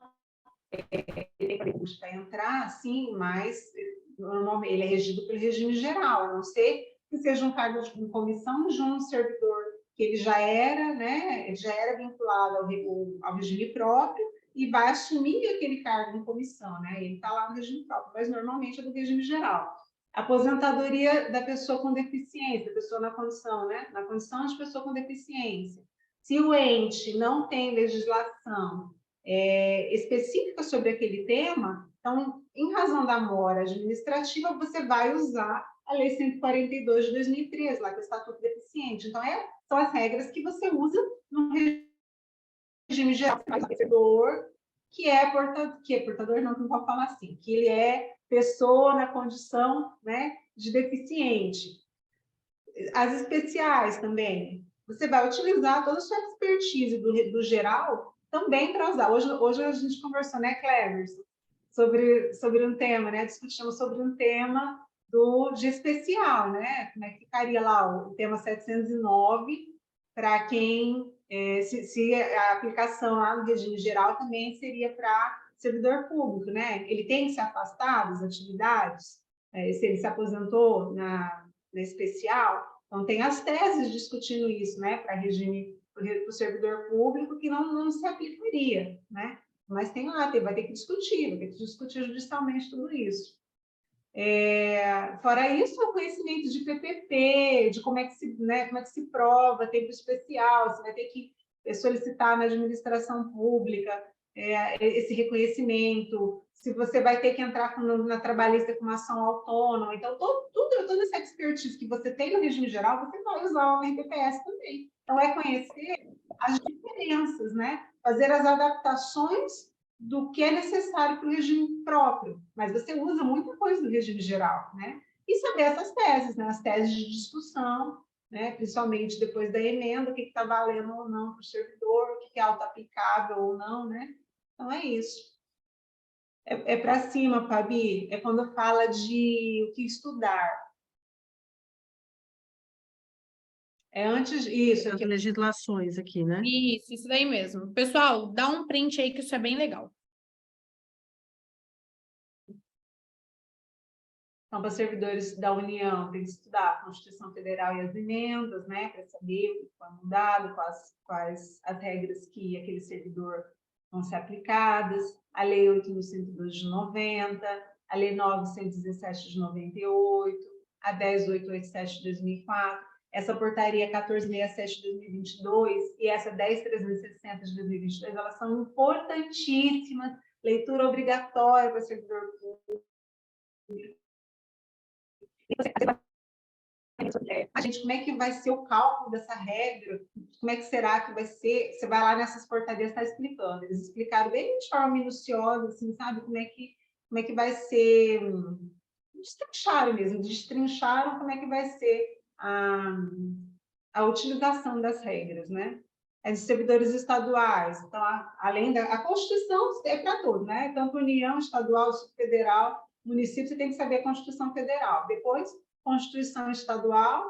Speaker 3: ele tem para entrar, sim, mas normalmente ele é regido pelo regime geral, a não ser que seja um cargo de comissão de um servidor que ele já era, né, ele já era vinculado ao regime próprio e vai assumir aquele cargo em comissão, né? Ele está lá no regime próprio, mas normalmente é do regime geral. Aposentadoria da pessoa com deficiência, da pessoa na condição, né? Na condição de pessoa com deficiência. Se o ente não tem legislação específica sobre aquele tema, então, em razão da mora administrativa, você vai usar a Lei 142 de 2013, lá que é o Estatuto Deficiente. Então, são as regras que você usa no regime geral, que é portador, não vou falar assim, que ele é pessoa na condição, né, de deficiente. As especiais também, você vai utilizar toda a sua expertise do geral também para usar. Hoje a gente conversou, né, Cleverson, sobre um tema, né, discutimos sobre um tema de especial, né, como é que ficaria lá o tema 709 para quem, se a aplicação lá no regime geral também seria para servidor público, né, ele tem que se afastar das atividades, se ele se aposentou na especial. Então, tem as teses discutindo isso, né, para o servidor público, que não se aplicaria, né? Mas tem lá, vai ter que discutir judicialmente tudo isso. Fora isso, o conhecimento de PPP, de como é que se prova, tempo especial, você vai ter que solicitar na administração pública esse reconhecimento, se você vai ter que entrar na trabalhista com uma ação autônoma. Então, toda essa expertise que você tem no regime geral, você vai usar o RPPS também. Então, é conhecer as diferenças, né? Fazer as adaptações do que é necessário para o regime próprio, mas você usa muita coisa do regime geral, né? E saber essas teses, né? As teses de discussão, né? Principalmente depois da emenda, o que está valendo ou não para o servidor, o que é auto-aplicável ou não, né? Então, é isso. Para cima, Fabi, é quando fala de o que estudar. Antes isso.
Speaker 2: As legislações aqui, né?
Speaker 1: Isso daí mesmo. Pessoal, dá um print aí que isso é bem legal.
Speaker 3: Então, para servidores da União, tem que estudar a Constituição Federal e as emendas, né, para saber o que foi mudado, quais as regras que aquele servidor vão ser aplicadas, a Lei 8.102 de 90, a Lei 917 de 98, a 10.887 de 2004, essa portaria 1467 de 2022 e essa 10.360 de 2022, elas são importantíssimas, leitura obrigatória para servidor público. Como é que vai ser o cálculo dessa regra? Como é que será que vai ser? Você vai lá nessas portarias, está explicando. Eles explicaram bem de forma minuciosa, assim, sabe? Como é que vai ser... Destrincharam como é que vai ser a utilização das regras, né? Os servidores estaduais, então, além da Constituição, é para todos, né? Tanto União, estadual, federal, município, você tem que saber a Constituição Federal. Depois, Constituição Estadual,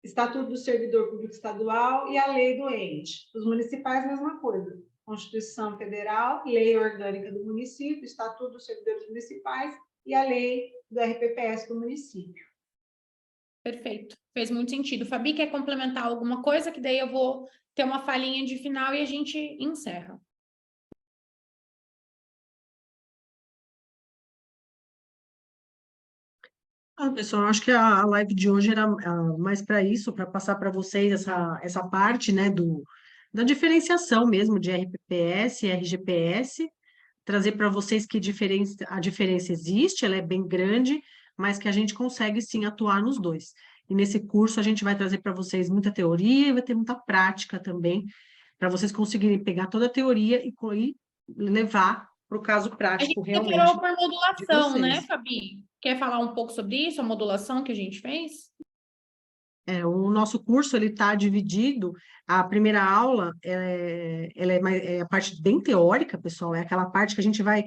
Speaker 3: Estatuto do Servidor Público Estadual e a lei do ente. Os municipais, mesma coisa. Constituição Federal, lei orgânica do município, Estatuto dos Servidores Municipais e a lei do RPPS do município.
Speaker 1: Perfeito, fez muito sentido. Fabi, quer complementar alguma coisa? Que daí eu vou ter uma falinha de final e a gente encerra.
Speaker 2: Pessoal, acho que a live de hoje era mais para isso, para passar para vocês essa parte, né, da diferenciação mesmo de RPPS e RGPS, trazer para vocês que a diferença existe, ela é bem grande, mas que a gente consegue sim atuar nos dois. E nesse curso a gente vai trazer para vocês muita teoria e vai ter muita prática também, para vocês conseguirem pegar toda a teoria e levar para o caso
Speaker 1: A
Speaker 2: prático
Speaker 1: gente
Speaker 2: realmente
Speaker 1: separou por
Speaker 2: de
Speaker 1: modulação, né,
Speaker 2: vocês.
Speaker 1: Fabi? Quer falar um pouco sobre isso, a modulação que a gente fez?
Speaker 2: O nosso curso ele está dividido. A primeira aula ela é a parte bem teórica, pessoal. É aquela parte que a gente vai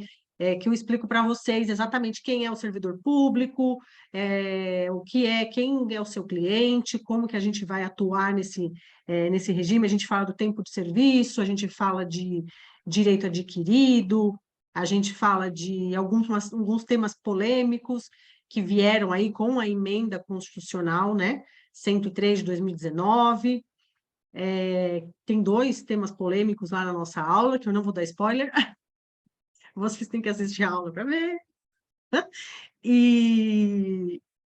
Speaker 2: que eu explico para vocês exatamente quem é o servidor público, o que é, quem é o seu cliente, como que a gente vai atuar nesse regime. A gente fala do tempo de serviço, a gente fala de direito adquirido, a gente fala de alguns temas polêmicos que vieram aí com a emenda constitucional, né? 103 de 2019. Tem 2 temas polêmicos lá na nossa aula, que eu não vou dar spoiler. Vocês têm que assistir a aula para ver.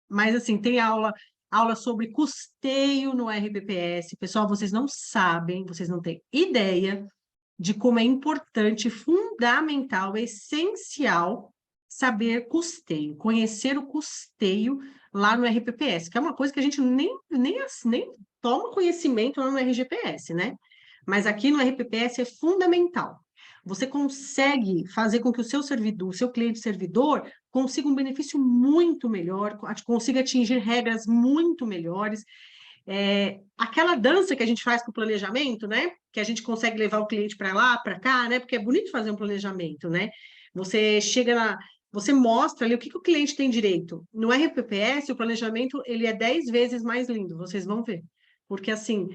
Speaker 2: Mas, assim, tem aula sobre custeio no RPPS. Pessoal, vocês não sabem, vocês não têm ideia de como é importante, fundamental, essencial saber custeio, conhecer o custeio lá no RPPS, que é uma coisa que a gente nem toma conhecimento lá no RGPS, né? Mas aqui no RPPS é fundamental. Você consegue fazer com que o seu servidor, o seu cliente servidor, consiga um benefício muito melhor, consiga atingir regras muito melhores. Aquela dança que a gente faz com o planejamento, né? Que a gente consegue levar o cliente para lá, para cá, né? Porque é bonito fazer um planejamento, né? Você mostra ali o que o cliente tem direito. No RPPS, o planejamento ele é 10 vezes mais lindo, vocês vão ver. Porque, assim,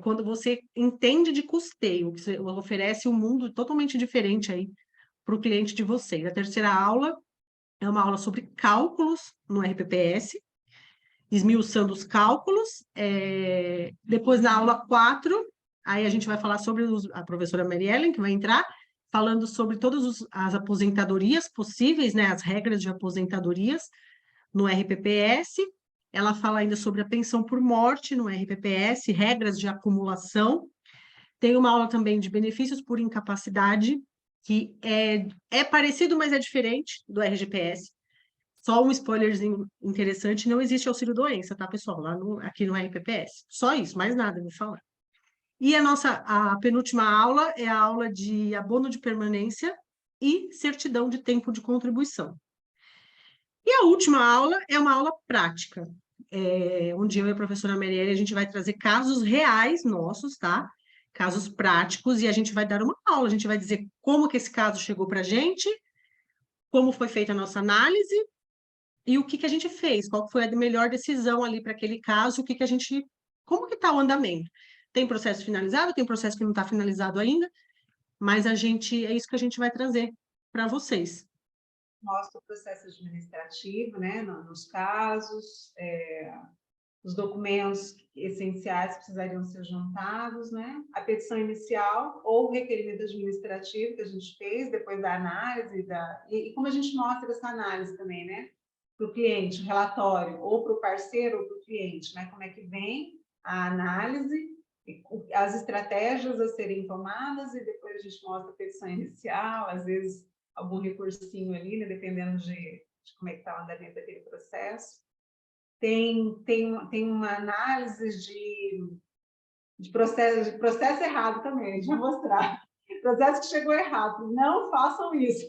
Speaker 2: quando você entende de custeio, você oferece um mundo totalmente diferente aí para o cliente de vocês. A terceira aula é uma aula sobre cálculos no RPPS, esmiuçando os cálculos. Depois, na aula 4, aí a gente vai falar sobre a professora Mary Ellen, que vai entrar, falando sobre todas as aposentadorias possíveis, né, as regras de aposentadorias no RPPS. Ela fala ainda sobre a pensão por morte no RPPS, regras de acumulação. Tem uma aula também de benefícios por incapacidade, que é parecido, mas é diferente do RGPS. Só um spoilerzinho interessante, não existe auxílio-doença, tá, pessoal? Aqui no RPPS. Só isso, mais nada, me falar. E a penúltima aula é a aula de abono de permanência e certidão de tempo de contribuição. E a última aula é uma aula prática, onde eu e a professora Marielle, a gente vai trazer casos reais nossos, tá? Casos práticos, e a gente vai dar uma aula, a gente vai dizer como que esse caso chegou para a gente, como foi feita a nossa análise, e o que a gente fez, qual foi a melhor decisão ali para aquele caso, como que está o andamento. Tem processo finalizado, tem processo que não está finalizado ainda, mas é isso que a gente vai trazer para vocês.
Speaker 3: Mostra o processo administrativo, né, nos casos, os documentos essenciais precisariam ser juntados, né, a petição inicial ou o requerimento administrativo que a gente fez depois da análise, e como a gente mostra essa análise também, né, para o cliente, o relatório, ou para o parceiro ou para o cliente, né, como é que vem a análise, as estratégias a serem tomadas, e depois a gente mostra a petição inicial, às vezes algum recursinho ali, né, dependendo de como é que está o andamento daquele processo. Tem uma análise de processo errado também, a gente vai mostrar. Processo que chegou errado, não façam isso.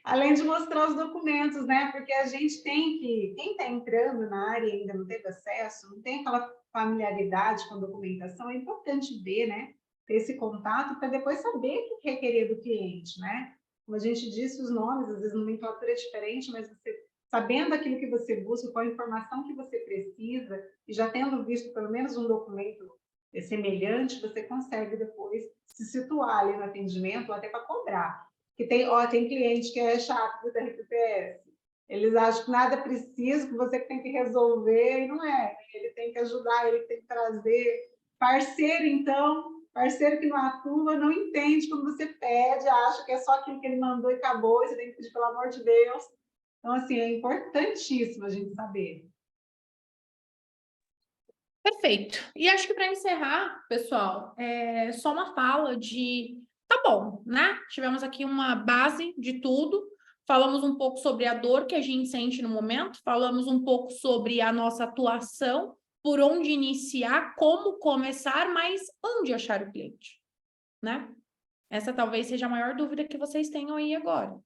Speaker 3: Além de mostrar os documentos, né? Porque a gente quem está entrando na área e ainda não teve acesso, não tem aquela familiaridade com a documentação, é importante ver, né? Ter esse contato para depois saber o que requerer do cliente, né? Como a gente disse, os nomes, às vezes, nomenclatura é diferente, mas você sabendo aquilo que você busca, com a informação que você precisa, e já tendo visto pelo menos um documento semelhante, você consegue depois se situar ali no atendimento, ou até para cobrar. Porque tem cliente que é chato do RPPS. Eles acham que nada é preciso, que você tem que resolver, e não é. Ele tem que ajudar, ele tem que trazer. Parceiro, então, parceiro que não atua, não entende quando você pede, acha que é só aquilo que ele mandou e acabou, e você tem que pedir, pelo amor de Deus. Então, assim, é importantíssimo a gente saber.
Speaker 1: Perfeito. E acho que para encerrar, pessoal, é só uma fala de tá bom, né? Tivemos aqui uma base de tudo. Falamos um pouco sobre a dor que a gente sente no momento, falamos um pouco sobre a nossa atuação, por onde iniciar, como começar, mas onde achar o cliente, né? Essa talvez seja a maior dúvida que vocês tenham aí agora.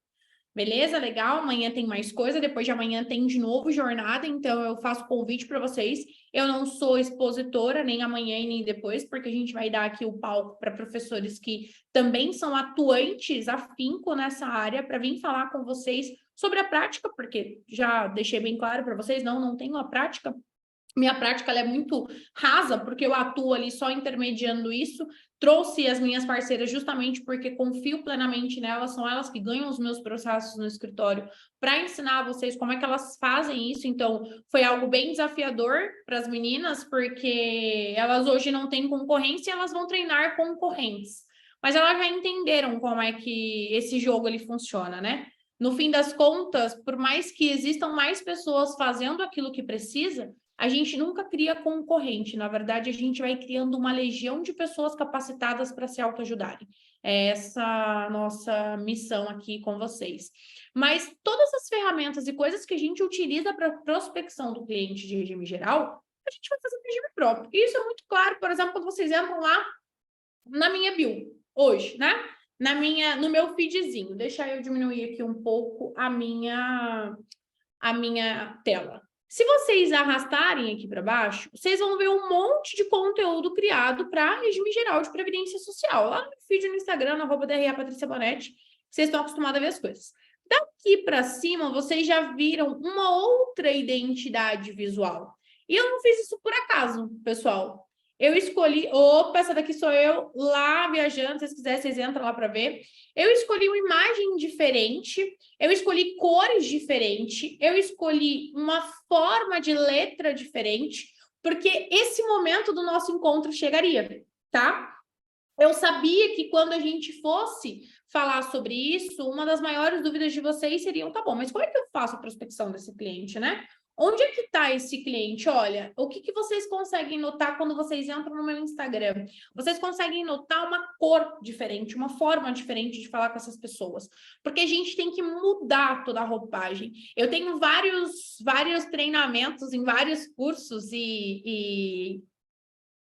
Speaker 1: Beleza? Legal? Amanhã tem mais coisa, depois de amanhã tem de novo jornada, então eu faço convite para vocês. Eu não sou expositora, nem amanhã e nem depois, porque a gente vai dar aqui o palco para professores que também são atuantes, afinco nessa área, para vir falar com vocês sobre a prática, porque já deixei bem claro para vocês, não tenho a prática. Minha prática ela é muito rasa, porque eu atuo ali só intermediando isso. Trouxe as minhas parceiras justamente porque confio plenamente nelas, são elas que ganham os meus processos no escritório para ensinar a vocês como é que elas fazem isso. Então, foi algo bem desafiador para as meninas, porque elas hoje não têm concorrência e elas vão treinar concorrentes. Mas elas já entenderam como é que esse jogo ele funciona, né? No fim das contas, por mais que existam mais pessoas fazendo aquilo que precisa, a gente nunca cria concorrente, na verdade, a gente vai criando uma legião de pessoas capacitadas para se autoajudarem. É essa a nossa missão aqui com vocês. Mas todas as ferramentas e coisas que a gente utiliza para prospecção do cliente de regime geral, a gente vai fazer no regime próprio. E isso é muito claro, por exemplo, quando vocês entram lá na minha bio, hoje, né? No meu feedzinho. Deixa eu diminuir aqui um pouco a minha tela. Se vocês arrastarem aqui para baixo, vocês vão ver um monte de conteúdo criado para regime geral de previdência social. Lá no feed no Instagram, @ DRA Patrícia Bonetti, vocês estão acostumados a ver as coisas. Daqui para cima, vocês já viram uma outra identidade visual. E eu não fiz isso por acaso, pessoal. Eu escolhi... Opa, essa daqui sou eu lá viajando. Se vocês quiserem, vocês entram lá para ver. Eu escolhi uma imagem diferente. Eu escolhi cores diferentes. Eu escolhi uma forma de letra diferente. Porque esse momento do nosso encontro chegaria, tá? Eu sabia que quando a gente fosse falar sobre isso, uma das maiores dúvidas de vocês seriam, tá bom, mas como é que eu faço a prospecção desse cliente, né? Onde é que está esse cliente? Olha, o que vocês conseguem notar quando vocês entram no meu Instagram? Vocês conseguem notar uma cor diferente, uma forma diferente de falar com essas pessoas. Porque a gente tem que mudar toda a roupagem. Eu tenho vários treinamentos em vários cursos e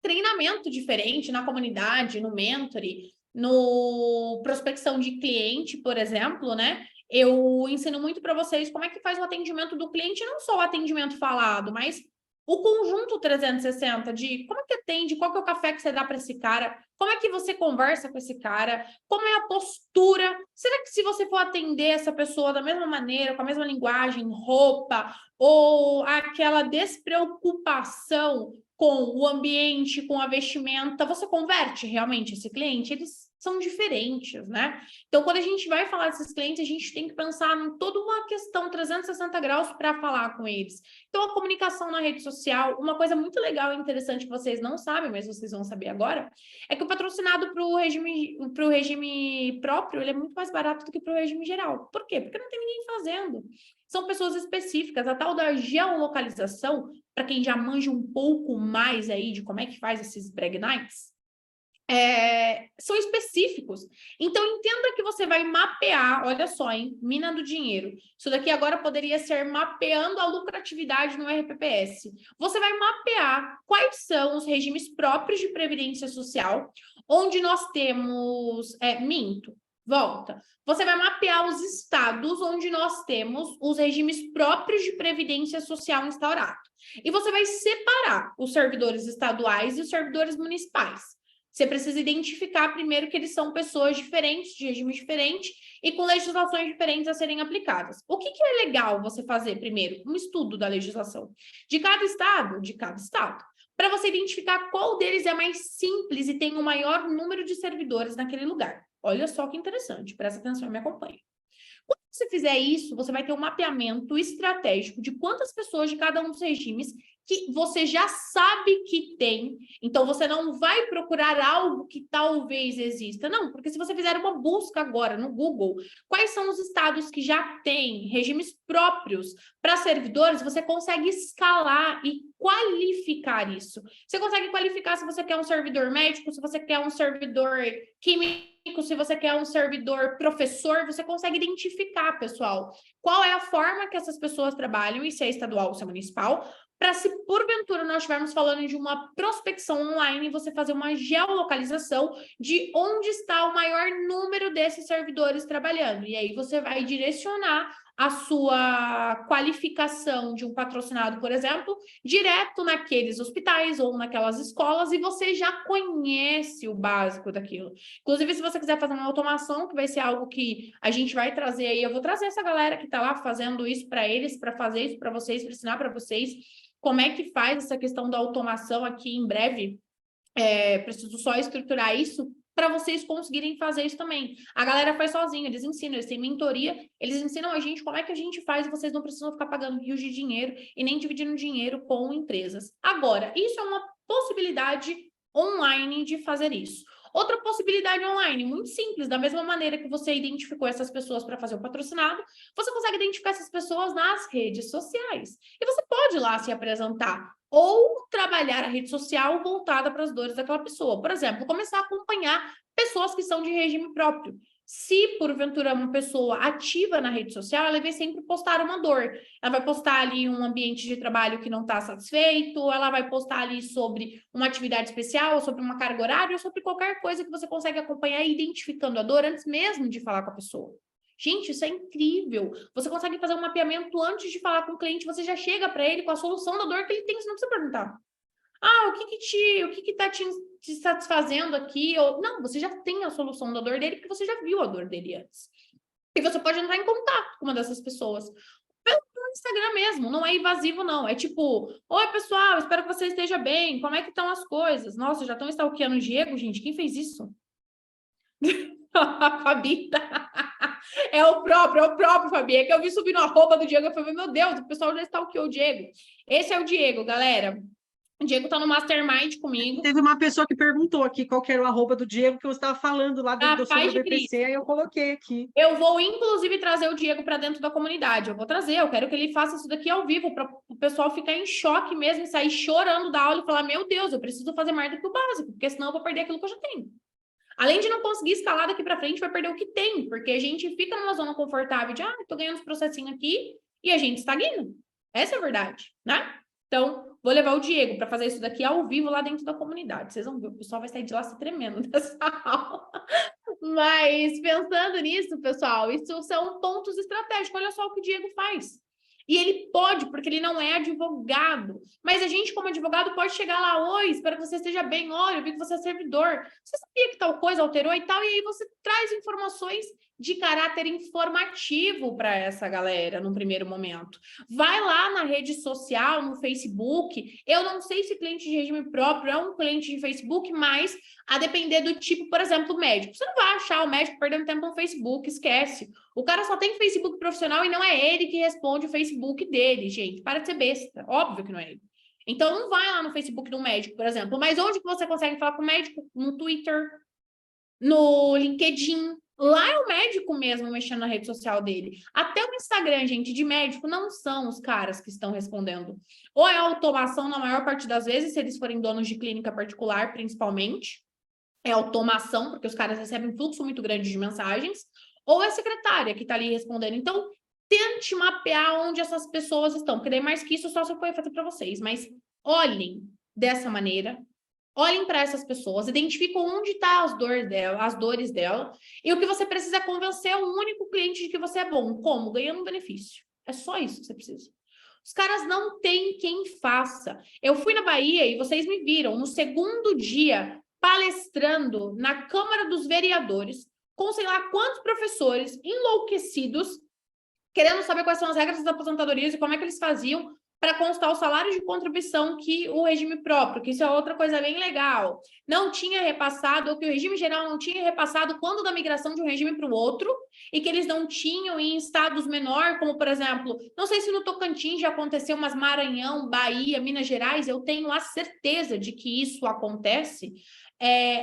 Speaker 1: treinamento diferente na comunidade, no Mentoring, no prospecção de cliente, por exemplo, né? Eu ensino muito para vocês como é que faz o atendimento do cliente, não só o atendimento falado, mas o conjunto 360 de como é que atende, qual que é o café que você dá para esse cara, como é que você conversa com esse cara, como é a postura. Será que se você for atender essa pessoa da mesma maneira, com a mesma linguagem, roupa, ou aquela despreocupação com o ambiente, com a vestimenta, você converte realmente esse cliente? Eles são diferentes, né? Então, quando a gente vai falar desses clientes, a gente tem que pensar em toda uma questão 360 graus para falar com eles. Então, a comunicação na rede social, uma coisa muito legal e interessante que vocês não sabem, mas vocês vão saber agora, é que o patrocinado para o regime próprio, ele é muito mais barato do que para o regime geral. Por quê? Porque não tem ninguém fazendo. São pessoas específicas. A tal da geolocalização, para quem já manja um pouco mais aí de como é que faz esses brag nights, são específicos. Então, entenda que você vai mapear, olha só, hein? Mina do dinheiro. Isso daqui agora poderia ser mapeando a lucratividade no RPPS. Você vai mapear quais são os regimes próprios de previdência social, onde nós temos... Volta. Você vai mapear os estados onde nós temos os regimes próprios de previdência social instaurados. E você vai separar os servidores estaduais e os servidores municipais. Você precisa identificar primeiro que eles são pessoas diferentes, de regimes diferentes e com legislações diferentes a serem aplicadas. O que é legal você fazer primeiro? Um estudo da legislação de cada estado, para você identificar qual deles é mais simples e tem o maior número de servidores naquele lugar. Olha só que interessante, presta atenção e me acompanha. Quando você fizer isso, você vai ter um mapeamento estratégico de quantas pessoas de cada um dos regimes que você já sabe que tem. Então, você não vai procurar algo que talvez exista. Não, porque se você fizer uma busca agora no Google, quais são os estados que já têm regimes próprios para servidores, você consegue escalar e qualificar isso. Você consegue qualificar se você quer um servidor médico, se você quer um servidor químico, se você quer um servidor professor, você consegue identificar, pessoal, qual é a forma que essas pessoas trabalham, e se é estadual ou se é municipal, para se porventura nós estivermos falando de uma prospecção online, você fazer uma geolocalização de onde está o maior número desses servidores trabalhando. E aí você vai direcionar a sua qualificação de um patrocinado, por exemplo, direto naqueles hospitais ou naquelas escolas, e você já conhece o básico daquilo. Inclusive, se você quiser fazer uma automação, que vai ser algo que a gente vai trazer aí, eu vou trazer essa galera que está lá fazendo isso para eles, para fazer isso para vocês, para ensinar para vocês como é que faz essa questão da automação aqui em breve. Preciso só estruturar isso para vocês conseguirem fazer isso também. A galera faz sozinha, eles ensinam, eles têm mentoria, eles ensinam a gente como é que a gente faz e vocês não precisam ficar pagando rios de dinheiro e nem dividindo dinheiro com empresas. Agora, isso é uma possibilidade online de fazer isso. Outra possibilidade online, muito simples, da mesma maneira que você identificou essas pessoas para fazer o patrocinado, você consegue identificar essas pessoas nas redes sociais. E você pode ir lá se apresentar ou trabalhar a rede social voltada para as dores daquela pessoa. Por exemplo, começar a acompanhar pessoas que são de regime próprio. Se, porventura, uma pessoa ativa na rede social, ela vai sempre postar uma dor. Ela vai postar ali um ambiente de trabalho que não está satisfeito, ela vai postar ali sobre uma atividade especial, sobre uma carga horária, ou sobre qualquer coisa que você consegue acompanhar identificando a dor antes mesmo de falar com a pessoa. Gente, isso é incrível. Você consegue fazer um mapeamento antes de falar com o cliente, você já chega para ele com a solução da dor que ele tem, você não precisa perguntar. O que está te satisfazendo aqui? Ou, não, você já tem a solução da dor dele, porque você já viu a dor dele antes. E você pode entrar em contato com uma dessas pessoas. Pelo Instagram mesmo, não é invasivo, não. É tipo, oi, pessoal, espero que você esteja bem. Como é que estão as coisas? Nossa, já estão stalkeando o Diego, gente? Quem fez isso? A Fabi. É o próprio, Fabi. É que eu vi subir no arroba do Diego, eu falei, meu Deus, o pessoal já stalkeou o Diego. Esse é o Diego, galera. O Diego tá no Mastermind comigo.
Speaker 2: Teve uma pessoa que perguntou aqui qual que era o arroba do Diego, que eu estava falando lá do sobre o BPC, aí eu coloquei aqui.
Speaker 1: Eu vou, inclusive, trazer o Diego para dentro da comunidade. Eu vou trazer, eu quero que ele faça isso daqui ao vivo, para o pessoal ficar em choque mesmo, e sair chorando da aula e falar, meu Deus, eu preciso fazer mais do que o básico, porque senão eu vou perder aquilo que eu já tenho. Além de não conseguir escalar daqui para frente, vai perder o que tem, porque a gente fica numa zona confortável de, tô ganhando os processinhos aqui, e a gente estagna. Essa é a verdade, né? Então, vou levar o Diego para fazer isso daqui ao vivo lá dentro da comunidade. Vocês vão ver, o pessoal vai sair de lá se tremendo dessa aula. Mas, pensando nisso, pessoal, isso são pontos estratégicos. Olha só o que o Diego faz. E ele pode, porque ele não é advogado. Mas a gente, como advogado, pode chegar lá, oi, espero que você esteja bem, olha, eu vi que você é servidor. Você sabia que tal coisa alterou e tal? E aí você traz informações de caráter informativo para essa galera no primeiro momento. Vai lá na rede social, no Facebook. Eu não sei se cliente de regime próprio é um cliente de Facebook, mas a depender do tipo, por exemplo, médico. Você não vai achar o médico perdendo tempo no Facebook, esquece. O cara só tem Facebook profissional e não é ele que responde o Facebook dele, gente. Para de ser besta. Óbvio que não é ele. Então, não vai lá no Facebook do médico, por exemplo. Mas onde que você consegue falar com o médico? No Twitter, no LinkedIn. Lá é o médico mesmo mexendo na rede social dele. Até o Instagram, gente, de médico, não são os caras que estão respondendo. Ou é automação na maior parte das vezes, se eles forem donos de clínica particular, principalmente. É automação, porque os caras recebem um fluxo muito grande de mensagens. Ou é secretária que está ali respondendo. Então, tente mapear onde essas pessoas estão. Porque daí mais que isso, só se eu fazer para vocês. Mas olhem dessa maneira. Olhem para essas pessoas, identificam onde estão as dores dela, e o que você precisa é convencer o único cliente de que você é bom. Como? Ganhando um benefício. É só isso que você precisa. Os caras não têm quem faça. Eu fui na Bahia e vocês me viram. No segundo dia, palestrando na Câmara dos Vereadores, com sei lá quantos professores enlouquecidos, querendo saber quais são as regras das aposentadorias e como é que eles faziam para constar o salário de contribuição que o regime próprio, que isso é outra coisa bem legal, não tinha repassado, ou que o regime geral não tinha repassado quando da migração de um regime para o outro, e que eles não tinham em estados menor, como, por exemplo, não sei se no Tocantins já aconteceu, mas Maranhão, Bahia, Minas Gerais, eu tenho a certeza de que isso acontece.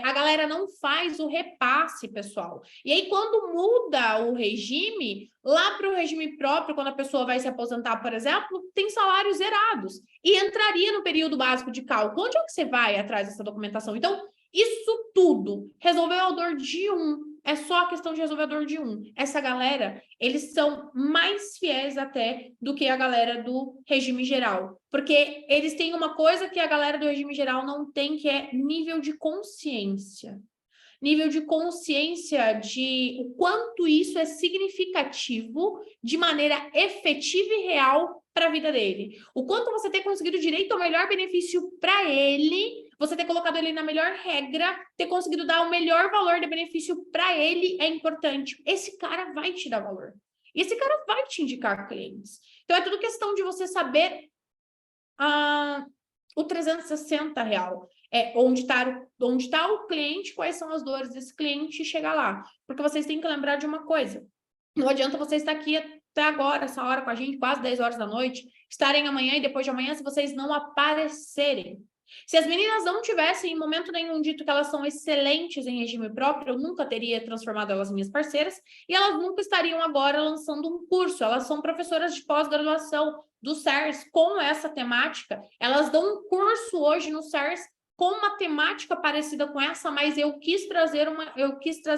Speaker 1: A galera não faz o repasse, pessoal. E aí, quando muda o regime, lá para o regime próprio, quando a pessoa vai se aposentar, por exemplo, tem salários zerados. E entraria no período básico de cálculo. Onde é que você vai atrás dessa documentação? Então, isso tudo resolveu a dor de um. É só a questão de resolver a dor de um. Essa galera, eles são mais fiéis até do que a galera do regime geral. Porque eles têm uma coisa que a galera do regime geral não tem, que é nível de consciência. Nível de consciência de o quanto isso é significativo de maneira efetiva e real para a vida dele. O quanto você ter conseguido direito ao melhor benefício para ele, você ter colocado ele na melhor regra, ter conseguido dar o melhor valor de benefício para ele é importante. Esse cara vai te dar valor. E esse cara vai te indicar clientes. Então, é tudo questão de você saber o 360 real. Onde está o cliente, quais são as dores desse cliente e chegar lá. Porque vocês têm que lembrar de uma coisa. Não adianta você estar aqui até agora, essa hora com a gente, quase 10 horas da noite, estarem amanhã e depois de amanhã, se vocês não aparecerem. Se as meninas não tivessem em momento nenhum dito que elas são excelentes em regime próprio, eu nunca teria transformado elas em minhas parceiras, e elas nunca estariam agora lançando um curso. Elas são professoras de pós-graduação do SERS com essa temática. Elas dão um curso hoje no SERS com uma temática parecida com essa, mas eu quis trazer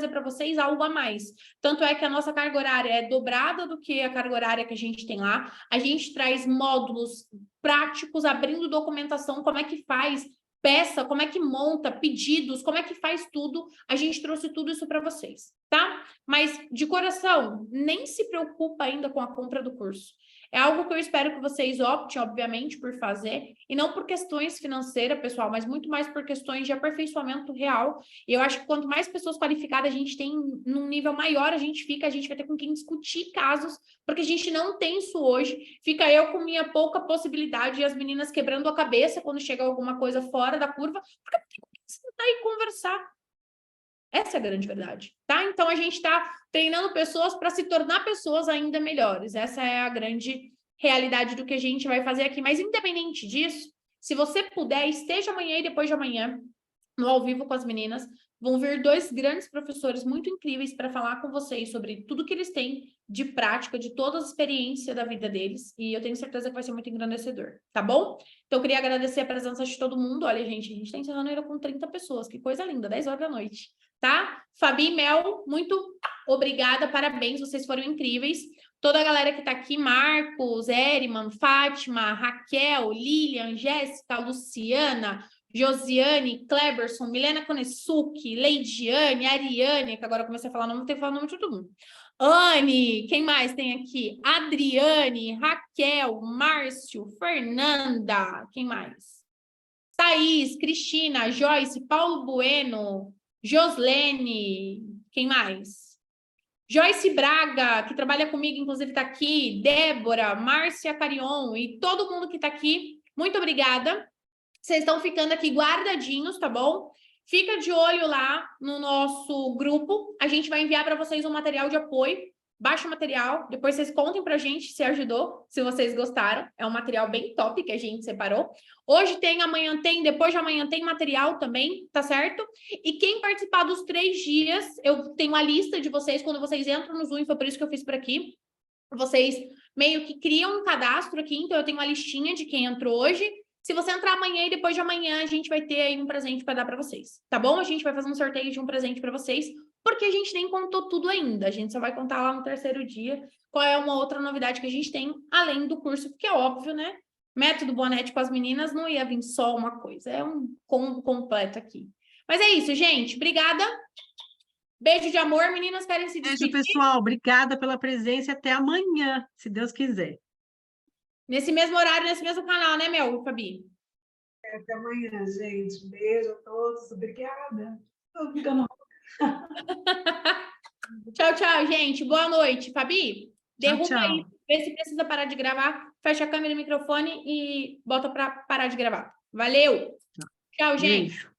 Speaker 1: para vocês algo a mais. Tanto é que a nossa carga horária é dobrada do que a carga horária que a gente tem lá. A gente traz módulos práticos, abrindo documentação, como é que faz peça, como é que monta, pedidos, como é que faz tudo. A gente trouxe tudo isso para vocês, tá? Mas, de coração, nem se preocupa ainda com a compra do curso. É algo que eu espero que vocês optem, obviamente, por fazer, e não por questões financeiras, pessoal, mas muito mais por questões de aperfeiçoamento real. E eu acho que quanto mais pessoas qualificadas a gente tem, num nível maior a gente vai ter com quem discutir casos, porque a gente não tem isso hoje. Fica eu com minha pouca possibilidade e as meninas quebrando a cabeça quando chega alguma coisa fora da curva, porque não tem com quem sentar e conversar. Essa é a grande verdade, tá? Então, a gente está treinando pessoas para se tornar pessoas ainda melhores. Essa é a grande realidade do que a gente vai fazer aqui. Mas, independente disso, se você puder, esteja amanhã e depois de amanhã, no ao vivo com as meninas. Vão vir 2 grandes professores muito incríveis para falar com vocês sobre tudo que eles têm de prática, de toda a experiência da vida deles. E eu tenho certeza que vai ser muito engrandecedor, tá bom? Então, eu queria agradecer a presença de todo mundo. Olha, gente, a gente está encerrando ainda com 30 pessoas. Que coisa linda, 10 horas da noite. Tá? Fabi e Mel, muito obrigada, parabéns, vocês foram incríveis. Toda a galera que tá aqui, Marcos, Eriman, Fátima, Raquel, Lilian, Jéssica, Luciana, Josiane, Kleberson, Milena Konesuki, Leidiane, Ariane, que agora eu comecei a falar nome, vou ter que falar o nome de todo mundo. Anne, quem mais tem aqui? Adriane, Raquel, Márcio, Fernanda, quem mais? Thaís, Cristina, Joyce, Paulo Bueno, Joslene, quem mais? Joyce Braga, que trabalha comigo, inclusive está aqui, Débora, Márcia Carion e todo mundo que está aqui, muito obrigada. Vocês estão ficando aqui guardadinhos, tá bom? Fica de olho lá no nosso grupo, a gente vai enviar para vocês um material de apoio. Baixa o material, depois vocês contem pra gente se ajudou, se vocês gostaram. É um material bem top que a gente separou. Hoje tem, amanhã tem, depois de amanhã tem material também, tá certo? E quem participar dos 3 dias, eu tenho a lista de vocês, quando vocês entram no Zoom, foi por isso que eu fiz por aqui. Vocês meio que criam um cadastro aqui, então eu tenho uma listinha de quem entrou hoje. Se você entrar amanhã e depois de amanhã, a gente vai ter aí um presente para dar para vocês, tá bom? A gente vai fazer um sorteio de um presente para vocês, porque a gente nem contou tudo ainda. A gente só vai contar lá no 3º dia qual é uma outra novidade que a gente tem, além do curso, que é óbvio, né? Método Bonetti com as meninas não ia vir só uma coisa, é um combo completo aqui. Mas é isso, gente. Obrigada. Beijo de amor, meninas, querem se despedir?
Speaker 2: Beijo, pessoal. Obrigada pela presença e até amanhã, se Deus quiser.
Speaker 1: Nesse mesmo horário, nesse mesmo canal, né, Mel e Fabi?
Speaker 3: Até amanhã, gente. Beijo a todos. Obrigada. Tô ficando...
Speaker 1: Tchau, tchau, gente. Boa noite. Fabi, derruba
Speaker 2: tchau.
Speaker 1: aí. Vê se precisa parar de gravar. Fecha a câmera e o microfone e bota para parar de gravar. Valeu. Tchau, gente.
Speaker 2: Beijo.